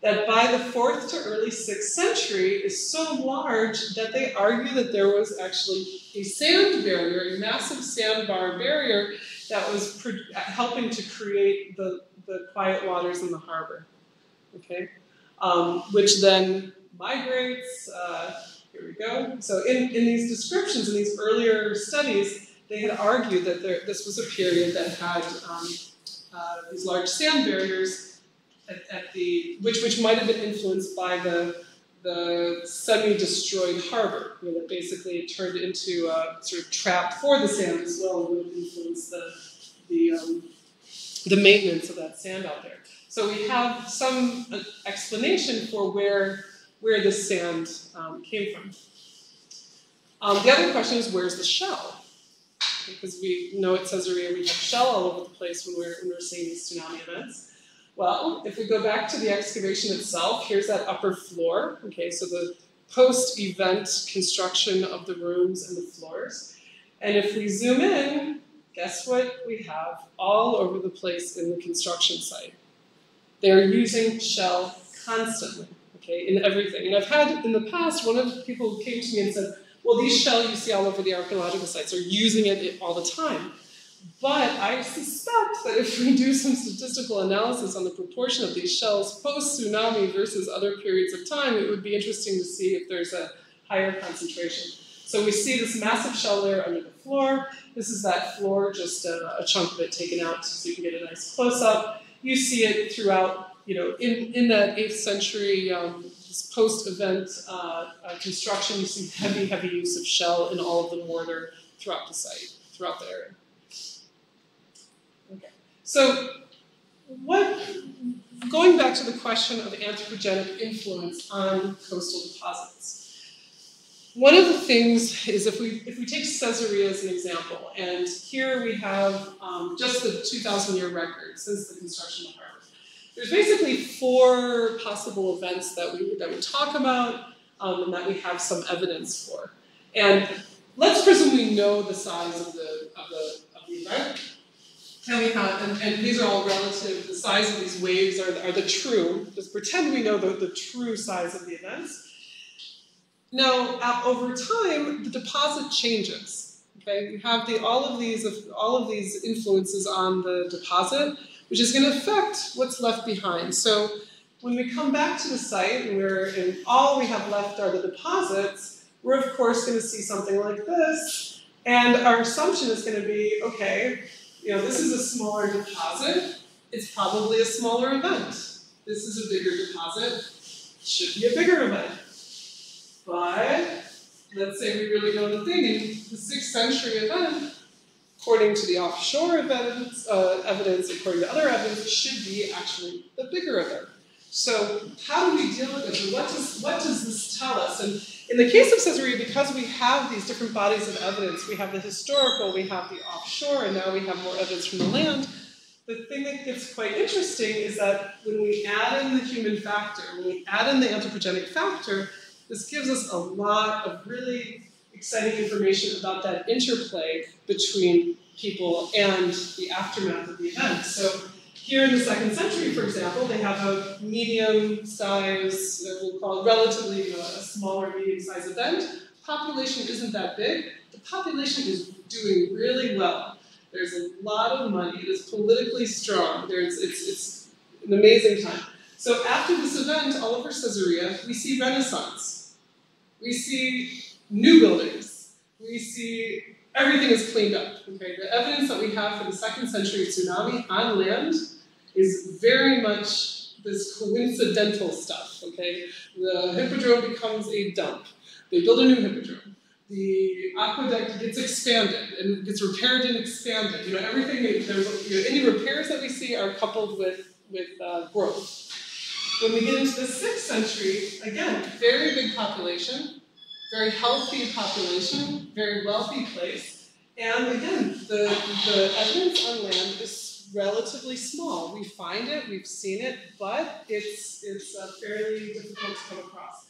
that by the 4th to early 6th century is so large that they argue that there was actually a sand barrier, a massive sandbar barrier that was helping to create the quiet waters in the harbor, okay? Which then migrates, here we go. So in these descriptions, in these earlier studies, they had argued that this was a period that had these large sand barriers which might have been influenced by the semi-destroyed harbor, that basically turned into a sort of trap for the sand as well, and would have influenced the maintenance of that sand out there. So we have some explanation for where this sand came from. The other question is, where's the shell? Because we know at Caesarea we have shell all over the place when we're seeing these tsunami events. Well, if we go back to the excavation itself, here's that upper floor. Okay, so the post-event construction of the rooms and the floors. And if we zoom in, guess what we have all over the place in the construction site? They're using shell constantly, okay, in everything. And I've had, in the past, one of the people who came to me and said, well, these shell you see all over the archaeological sites are using it all the time. But I suspect that if we do some statistical analysis on the proportion of these shells post-tsunami versus other periods of time, it would be interesting to see if there's a higher concentration. So we see this massive shell layer under the floor. This is that floor, just a chunk of it taken out so you can get a nice close-up. You see it throughout, in that 8th century this post-event construction, you see heavy use of shell in all of the mortar throughout the site, throughout the area. Okay. So, going back to the question of anthropogenic influence on coastal deposits, one of the things is if we take Caesarea as an example, and here we have just the 2,000-year record since the construction of the harbor. There's basically 4 possible events that we talk about and that we have some evidence for. And let's presume we know the size of the event. And these are all relative. The size of these waves are the true. Just pretend we know the true size of the events. Now, over time, the deposit changes. Okay, you have all of these influences on the deposit, which is going to affect what's left behind. So, when we come back to the site and all we have left are the deposits, we're of course going to see something like this, and our assumption is going to be, okay, this is a smaller deposit. It's probably a smaller event. This is a bigger deposit. It should be a bigger event. But let's say we really know the thing. In the 6th century event, according to the offshore evidence, according to other evidence, it should be actually the bigger event. So how do we deal with this? And what does this tell us? And in the case of Caesarea, because we have these different bodies of evidence, we have the historical, we have the offshore, and now we have more evidence from the land, the thing that gets quite interesting is that when we add in the human factor, when we add in the anthropogenic factor, this gives us a lot of really exciting information about that interplay between people and the aftermath of the event. So here in the 2nd century, for example, they have a medium-sized, we'll call it relatively a smaller medium-sized event. Population isn't that big. The population is doing really well. There's a lot of money. It is politically strong. It's an amazing time. So after this event, all over Caesarea, we see Renaissance. We see new buildings. We see everything is cleaned up. Okay? The evidence that we have for the 2nd century tsunami on land is very much this coincidental stuff. Okay? The hippodrome becomes a dump. They build a new hippodrome. The aqueduct gets expanded and gets repaired and expanded. You know, everything. Any repairs that we see are coupled with growth. When we get into the 6th century, again, very big population, very healthy population, very wealthy place, and again, the evidence on land is relatively small. We find it, we've seen it, but it's fairly difficult to come across.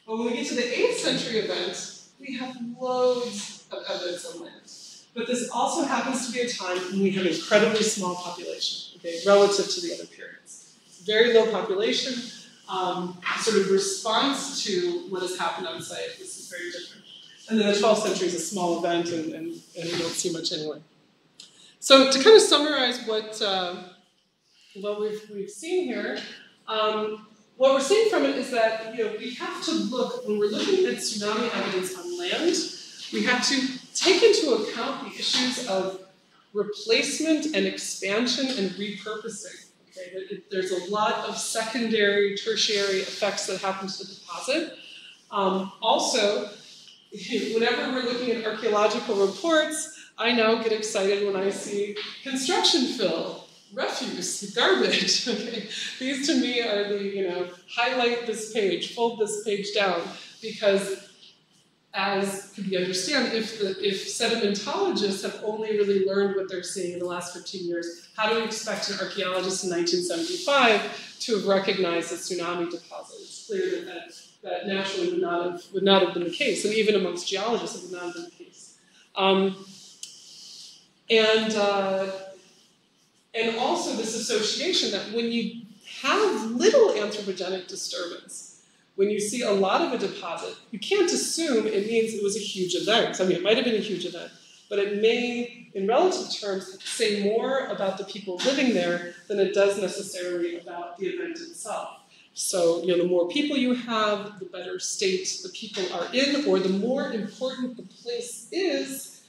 But when we get to the 8th century event, we have loads of evidence on land. But this also happens to be a time when we have incredibly small population, okay, relative to the other periods. Very low population, sort of response to what has happened on site. This is very different. And then the 12th century is a small event, and we don't see much anyway. So to kind of summarize what we've seen here, what we're seeing from it is that we have to look, when we're looking at tsunami evidence on land, we have to take into account the issues of replacement and expansion and repurposing. Okay? There's a lot of secondary, tertiary effects that happen to the deposit. Also, whenever we're looking at archaeological reports, I now get excited when I see construction fill, refuse, garbage. Okay? These to me are the, highlight this page, fold this page down, because as could be understand, if sedimentologists have only really learned what they're seeing in the last 15 years, how do we expect an archaeologist in 1975 to have recognized a tsunami deposit? It's clear that naturally would not have been the case, and even amongst geologists it would not have been the case. And also this association that when you have little anthropogenic disturbance, when you see a lot of a deposit, you can't assume it means it was a huge event. I mean, it might have been a huge event, but it may, in relative terms, say more about the people living there than it does necessarily about the event itself. So, the more people you have, the better state the people are in, or the more important the place is,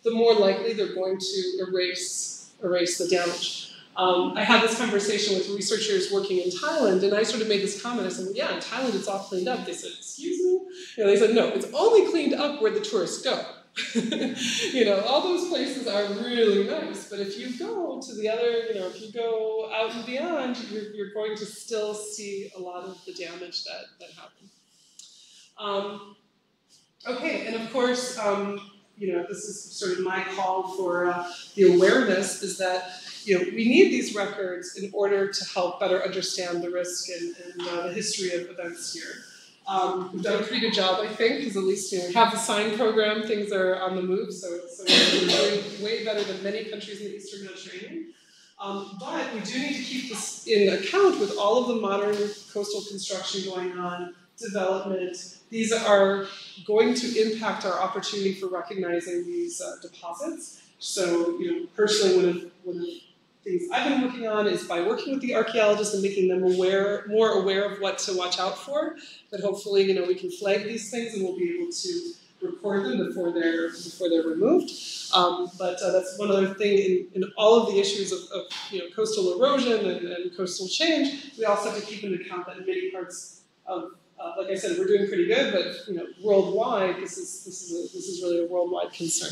the more likely they're going to erase the damage. I had this conversation with researchers working in Thailand, and I sort of made this comment. I said, well, yeah, in Thailand it's all cleaned up. They said, excuse me? They said, no, it's only cleaned up where the tourists go. All those places are really nice, but if you go to the other, if you go out and beyond, you're going to still see a lot of the damage that happened. Okay, and of course, this is sort of my call for the awareness, is that we need these records in order to help better understand the risk and the history of events here. We've done a pretty good job, I think, because at least we have the sign program, things are on the move, so we're doing way better than many countries in the Eastern Mediterranean. But we do need to keep this in account with all of the modern coastal construction going on, development. These are going to impact our opportunity for recognizing these deposits. So, personally, one of the things I've been working on is by working with the archaeologists and making them more aware of what to watch out for. But hopefully, we can flag these things and we'll be able to record them before they're removed. But that's one other thing in all of the issues of coastal erosion and coastal change. We also have to keep into account that in many parts of like I said, we're doing pretty good, but worldwide, this is really a worldwide concern.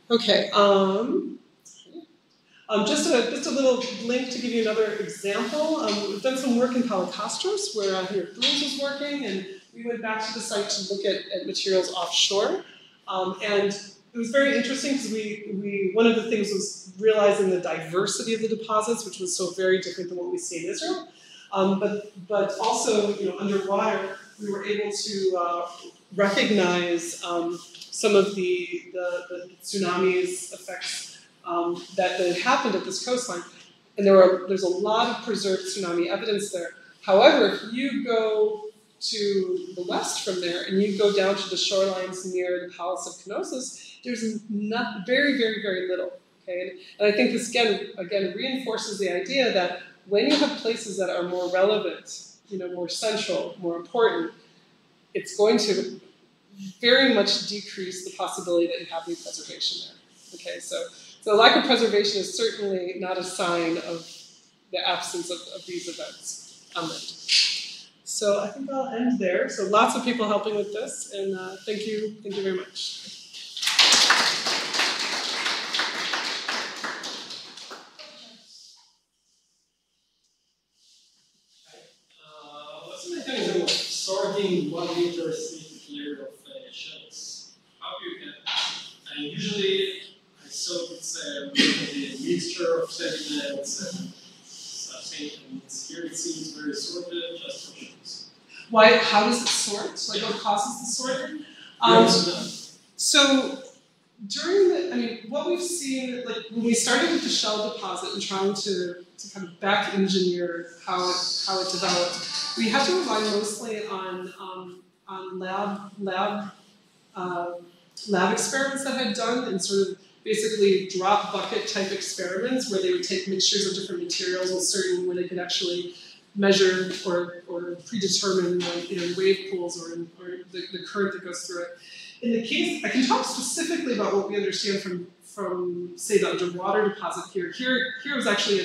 Okay. Just a little link to give you another example. We've done some work in Palacastros where Henrik Bruins was working, and we went back to the site to look at materials offshore. And it was very interesting because one of the things was realizing the diversity of the deposits, which was so very different than what we see in Israel. But also, underwater, we were able to recognize some of the tsunamis effects that had happened at this coastline. And there's a lot of preserved tsunami evidence there. However, if you go to the west from there and you go down to the shorelines near the Palace of Knossos, there's very, very, very little. Okay? And I think this again reinforces the idea that when you have places that are more relevant, more central, more important, it's going to very much decrease the possibility that you have new preservation there. Okay, so lack of preservation is certainly not a sign of the absence of these events on land. So I think I'll end there. So lots of people helping with this, and thank you very much. What's the mechanism of sorting 1 meter thick layer of shells? How do you get that? And usually, I thought it's a mixture of sediments and such things. And here it seems very sorted, just for shells. Why? How does it sort? Like what causes the sorting? So during what we've seen, like when we started with the shell deposit and trying to kind of back engineer how it developed, we had to rely mostly on lab experiments that had done, and sort of basically drop bucket type experiments where they would take mixtures of different materials where they could actually measure or predetermine wave pools or the current that goes through it. In the case, I can talk specifically about what we understand from say the underwater deposit here. Here was actually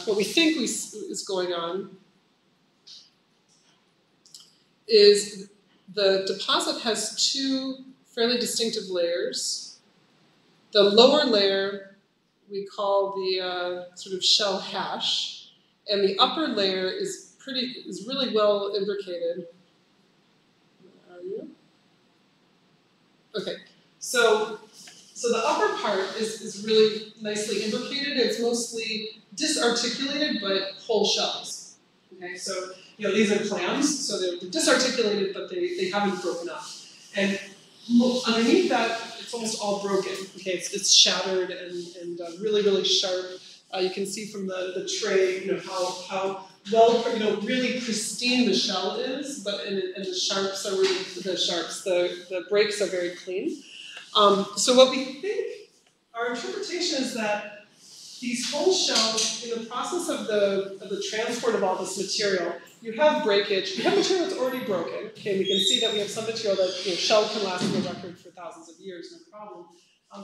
what we think is going on is the deposit has 2 fairly distinctive layers. The lower layer we call the sort of shell hash, and the upper layer is really well imbricated. Where are you? Okay, so the upper part is really nicely imbricated. It's mostly disarticulated, but whole shells. Okay, so these are clams, so they're disarticulated, but they haven't broken up. And underneath that, it's almost all broken. Okay, it's shattered and really, really sharp. You can see from the tray, how well, really pristine the shell is, but and the sharps are really the breaks are very clean. So what we think, our interpretation is that these whole shells, in the process of the transport of all this material, you have breakage. You have material that's already broken. Okay, we can see that we have some material that shell can last in the record for thousands of years, no problem.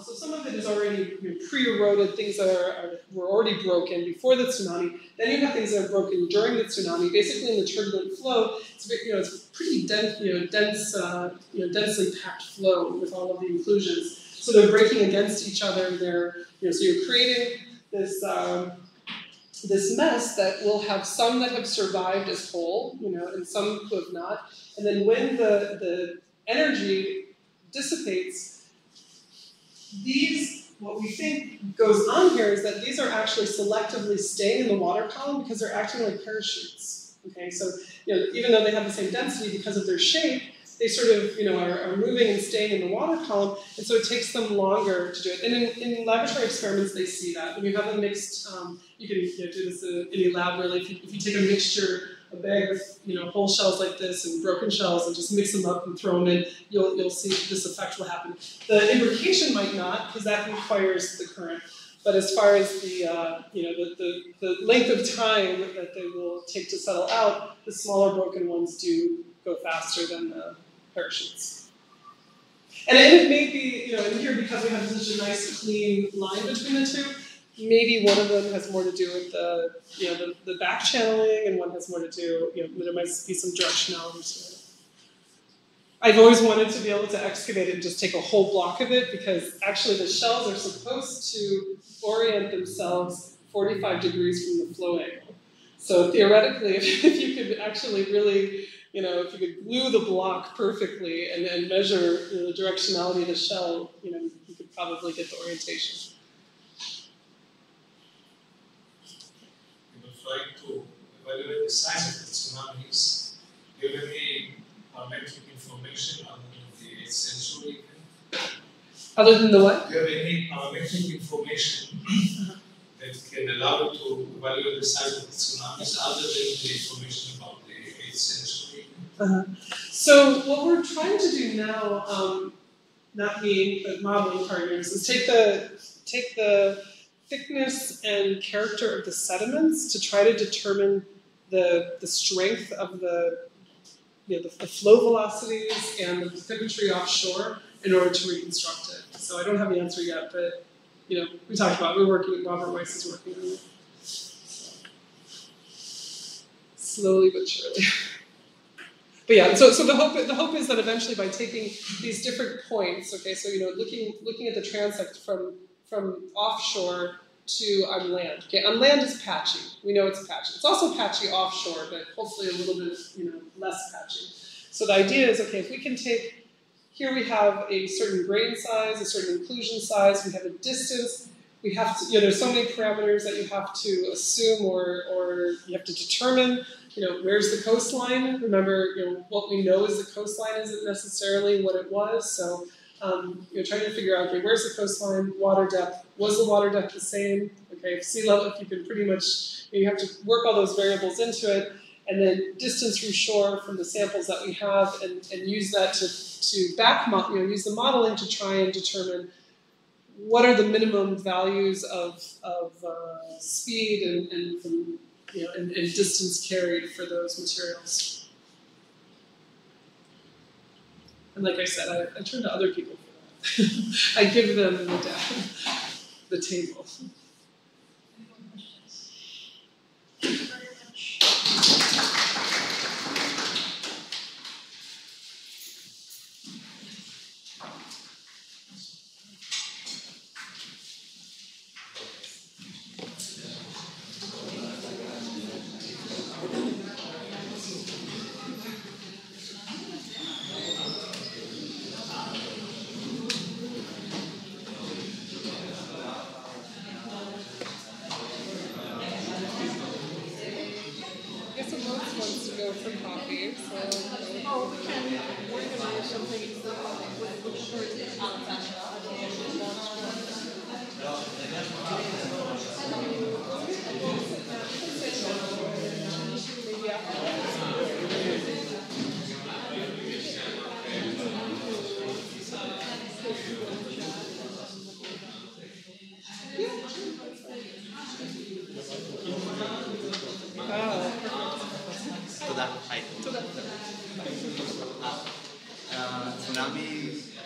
So some of it is already pre-eroded, things that were already broken before the tsunami. Then you have things that are broken during the tsunami. Basically, in the turbulent flow, it's pretty densely packed flow with all of the inclusions. So they're breaking against each other. So you're creating this mess that will have some that have survived as whole, and some who have not. And then when the energy dissipates, what we think goes on here is that these are actually selectively staying in the water column because they're acting like parachutes. Okay, so even though they have the same density because of their shape, they sort of are moving and staying in the water column, and so it takes them longer to do it. And in laboratory experiments, they see that when you have a mixed, you can do this in any lab really. If you take a mixture, a bag with whole shells like this and broken shells, and just mix them up and throw them in, you'll see this effect will happen. The imbrication might not, because that requires the current. But as far as the length of time that they will take to settle out, the smaller broken ones do go faster than the parachutes. And it may be, in here, because we have such a nice clean line between the two, maybe one of them has more to do with the back channeling, and one has more to do, there might be some directionality to it. I've always wanted to be able to excavate it and just take a whole block of it, because actually the shells are supposed to orient themselves 45 degrees from the flow angle. So theoretically, if you could actually really, if you could glue the block perfectly and measure the directionality of the shell, you could probably get the orientation. Trying to evaluate the size of the tsunamis, do you have any parametric information other than the 8th century? Other than the what? Do you have any parametric information that can allow you to evaluate the size of the tsunamis other than the information about the 8th century? So what we're trying to do now, not me, but modeling partners, is take the thickness and character of the sediments to try to determine the strength of the flow velocities and the bathymetry offshore in order to reconstruct it. So I don't have the answer yet, but we talked about it. We're working with Robert Weiss is working on it. So, slowly but surely. But yeah, so the hope is that eventually by taking these different points, okay, so looking at the transect from offshore to on land. Okay, on land is patchy. We know it's patchy. It's also patchy offshore, but hopefully a little bit less patchy. So the idea is, okay, if we can take, here we have a certain grain size, a certain inclusion size, we have a distance, we have to, there's so many parameters that you have to assume or you have to determine, where's the coastline? Remember, what we know is the coastline isn't necessarily what it was, so trying to figure out, okay, where's the coastline, water depth, was the water depth the same? Okay, sea level, if you can pretty much, you have to work all those variables into it, and then distance from shore from the samples that we have, and use that to use the modeling to try and determine what are the minimum values of speed and distance carried for those materials. And like I said, I turn to other people for that. I give them the data, the table. Any more questions? Thank you very much. Tsunami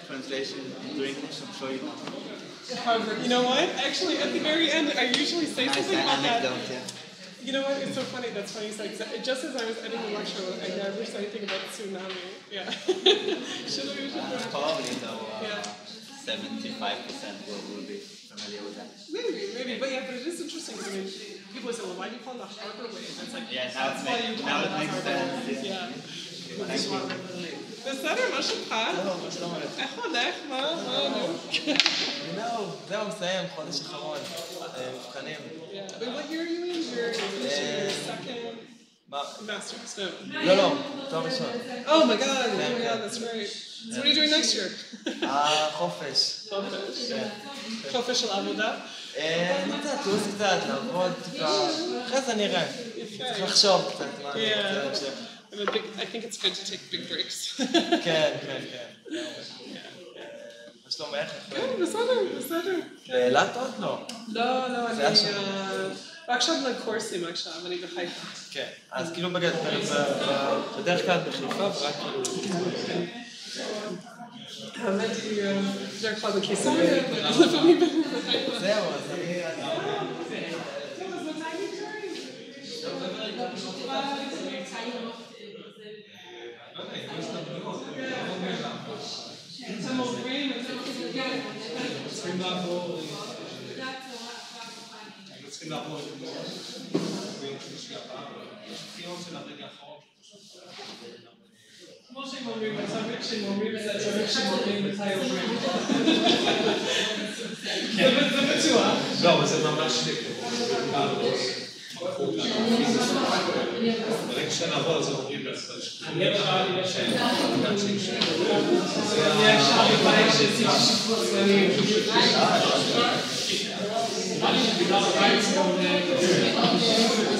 translation into English, I'm sure you know. Harvard. You know what? Actually, at the very end, I usually say something about that. Yeah. You know what? It's so funny. That's funny. Just as I was ending the lecture, I never said anything about tsunami. Yeah. Probably though, 75% will be familiar with that. Maybe, but it is interesting because people say, well, why do you call it the harbor wave? It's like, now it makes sense. Yeah. בסדר, מה שלומך? איך הולך? מה? זהו, מסיים, חודש אחרון, מבחנים. What year are you in? You're finishing your second master's? No. לא, תואר ראשון. Oh my god, that's great. So what are you doing next year? חופש. חופש של עבודה? לו"ז קצת, לעבוד טיפה, אחרי זה נראה. צריך לחשוב קצת מה אני רוצה להמשיך. I think it's good to take big breaks. כן. מה שלומך? כן, בסדר. באילת עוד לא? לא, אני רק שם לקורסים עכשיו, אני בחיפה. כן, אז כאילו בדרך כלל בחיפה ורק כאילו... האמת היא בדרך כלל בכיסא, לפעמים בחיפה. זהו, אז אני... כשאומרים את זה, צריך שאומרים מתי אומרים. זה בטוח. לא, אבל זה ממש ברגע שנעבור על זה אומרים בעצמך. אני אפשר לבית שעשיתי שיפור זמנים.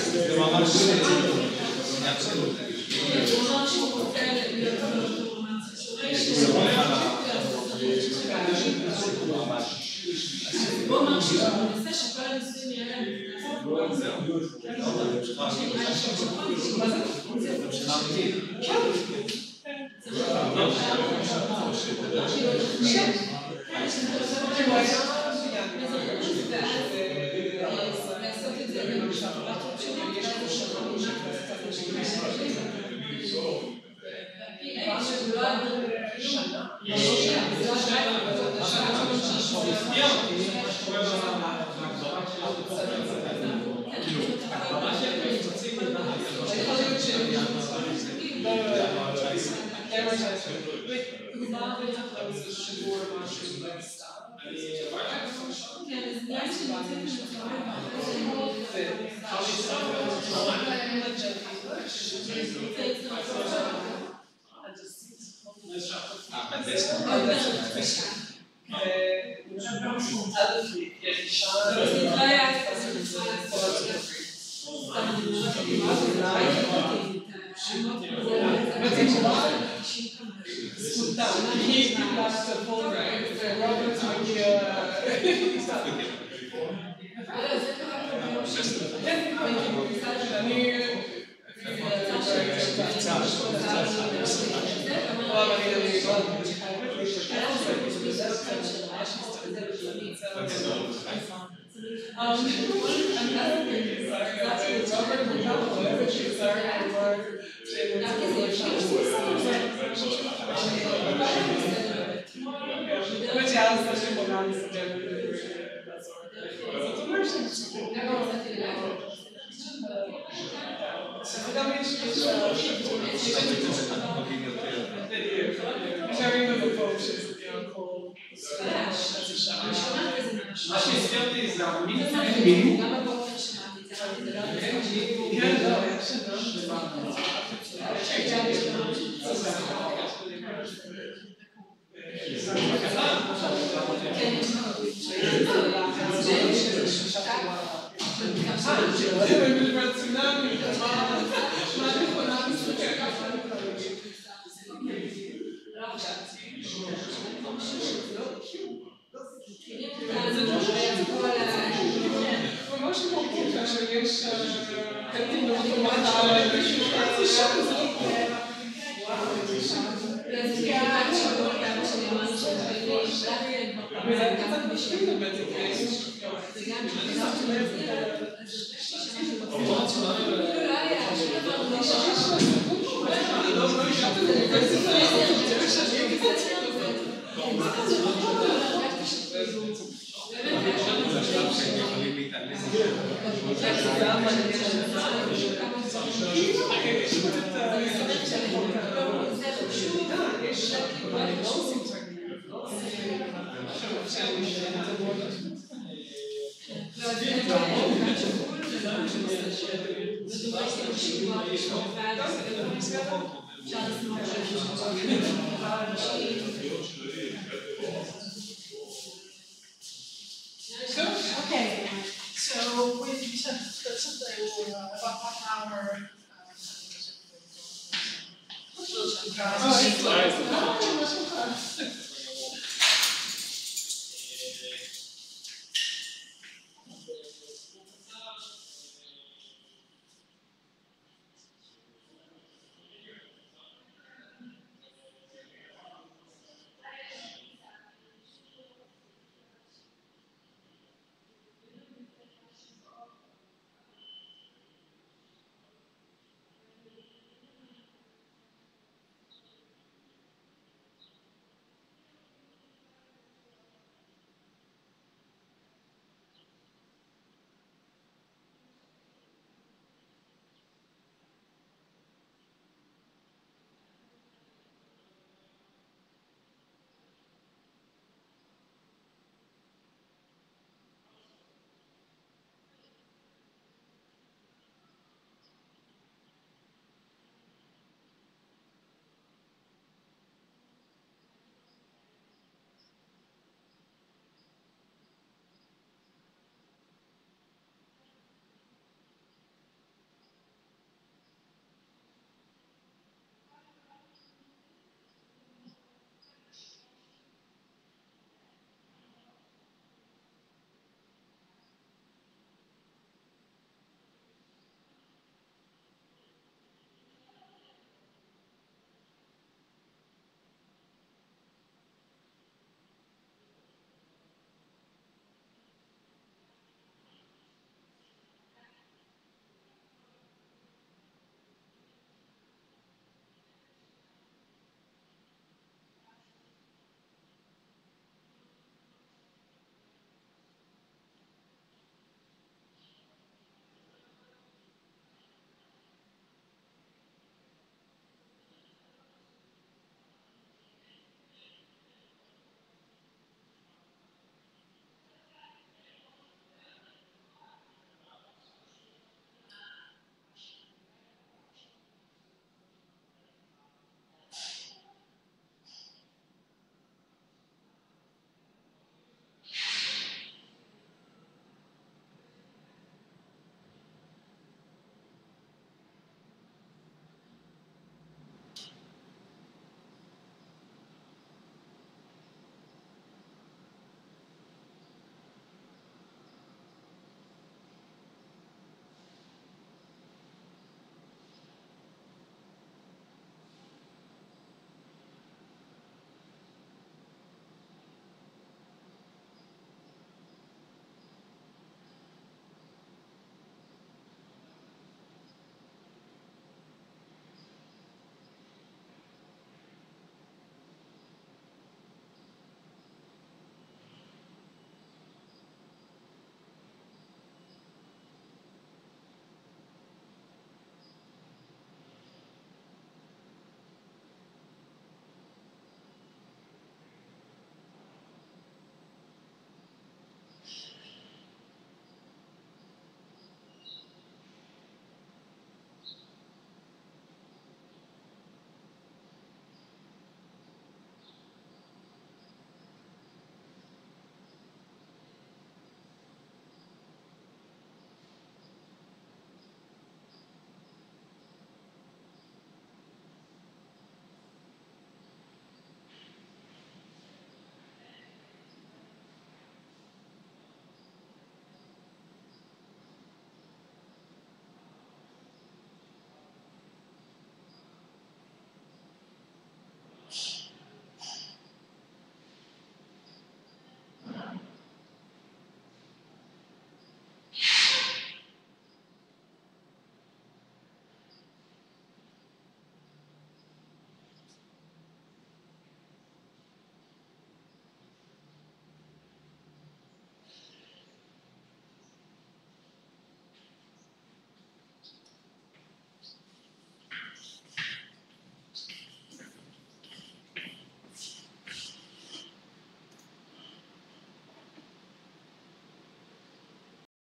זה ממש בוא ממשיך, ננסה שכל הניסויים יהיה אפשר לשמוח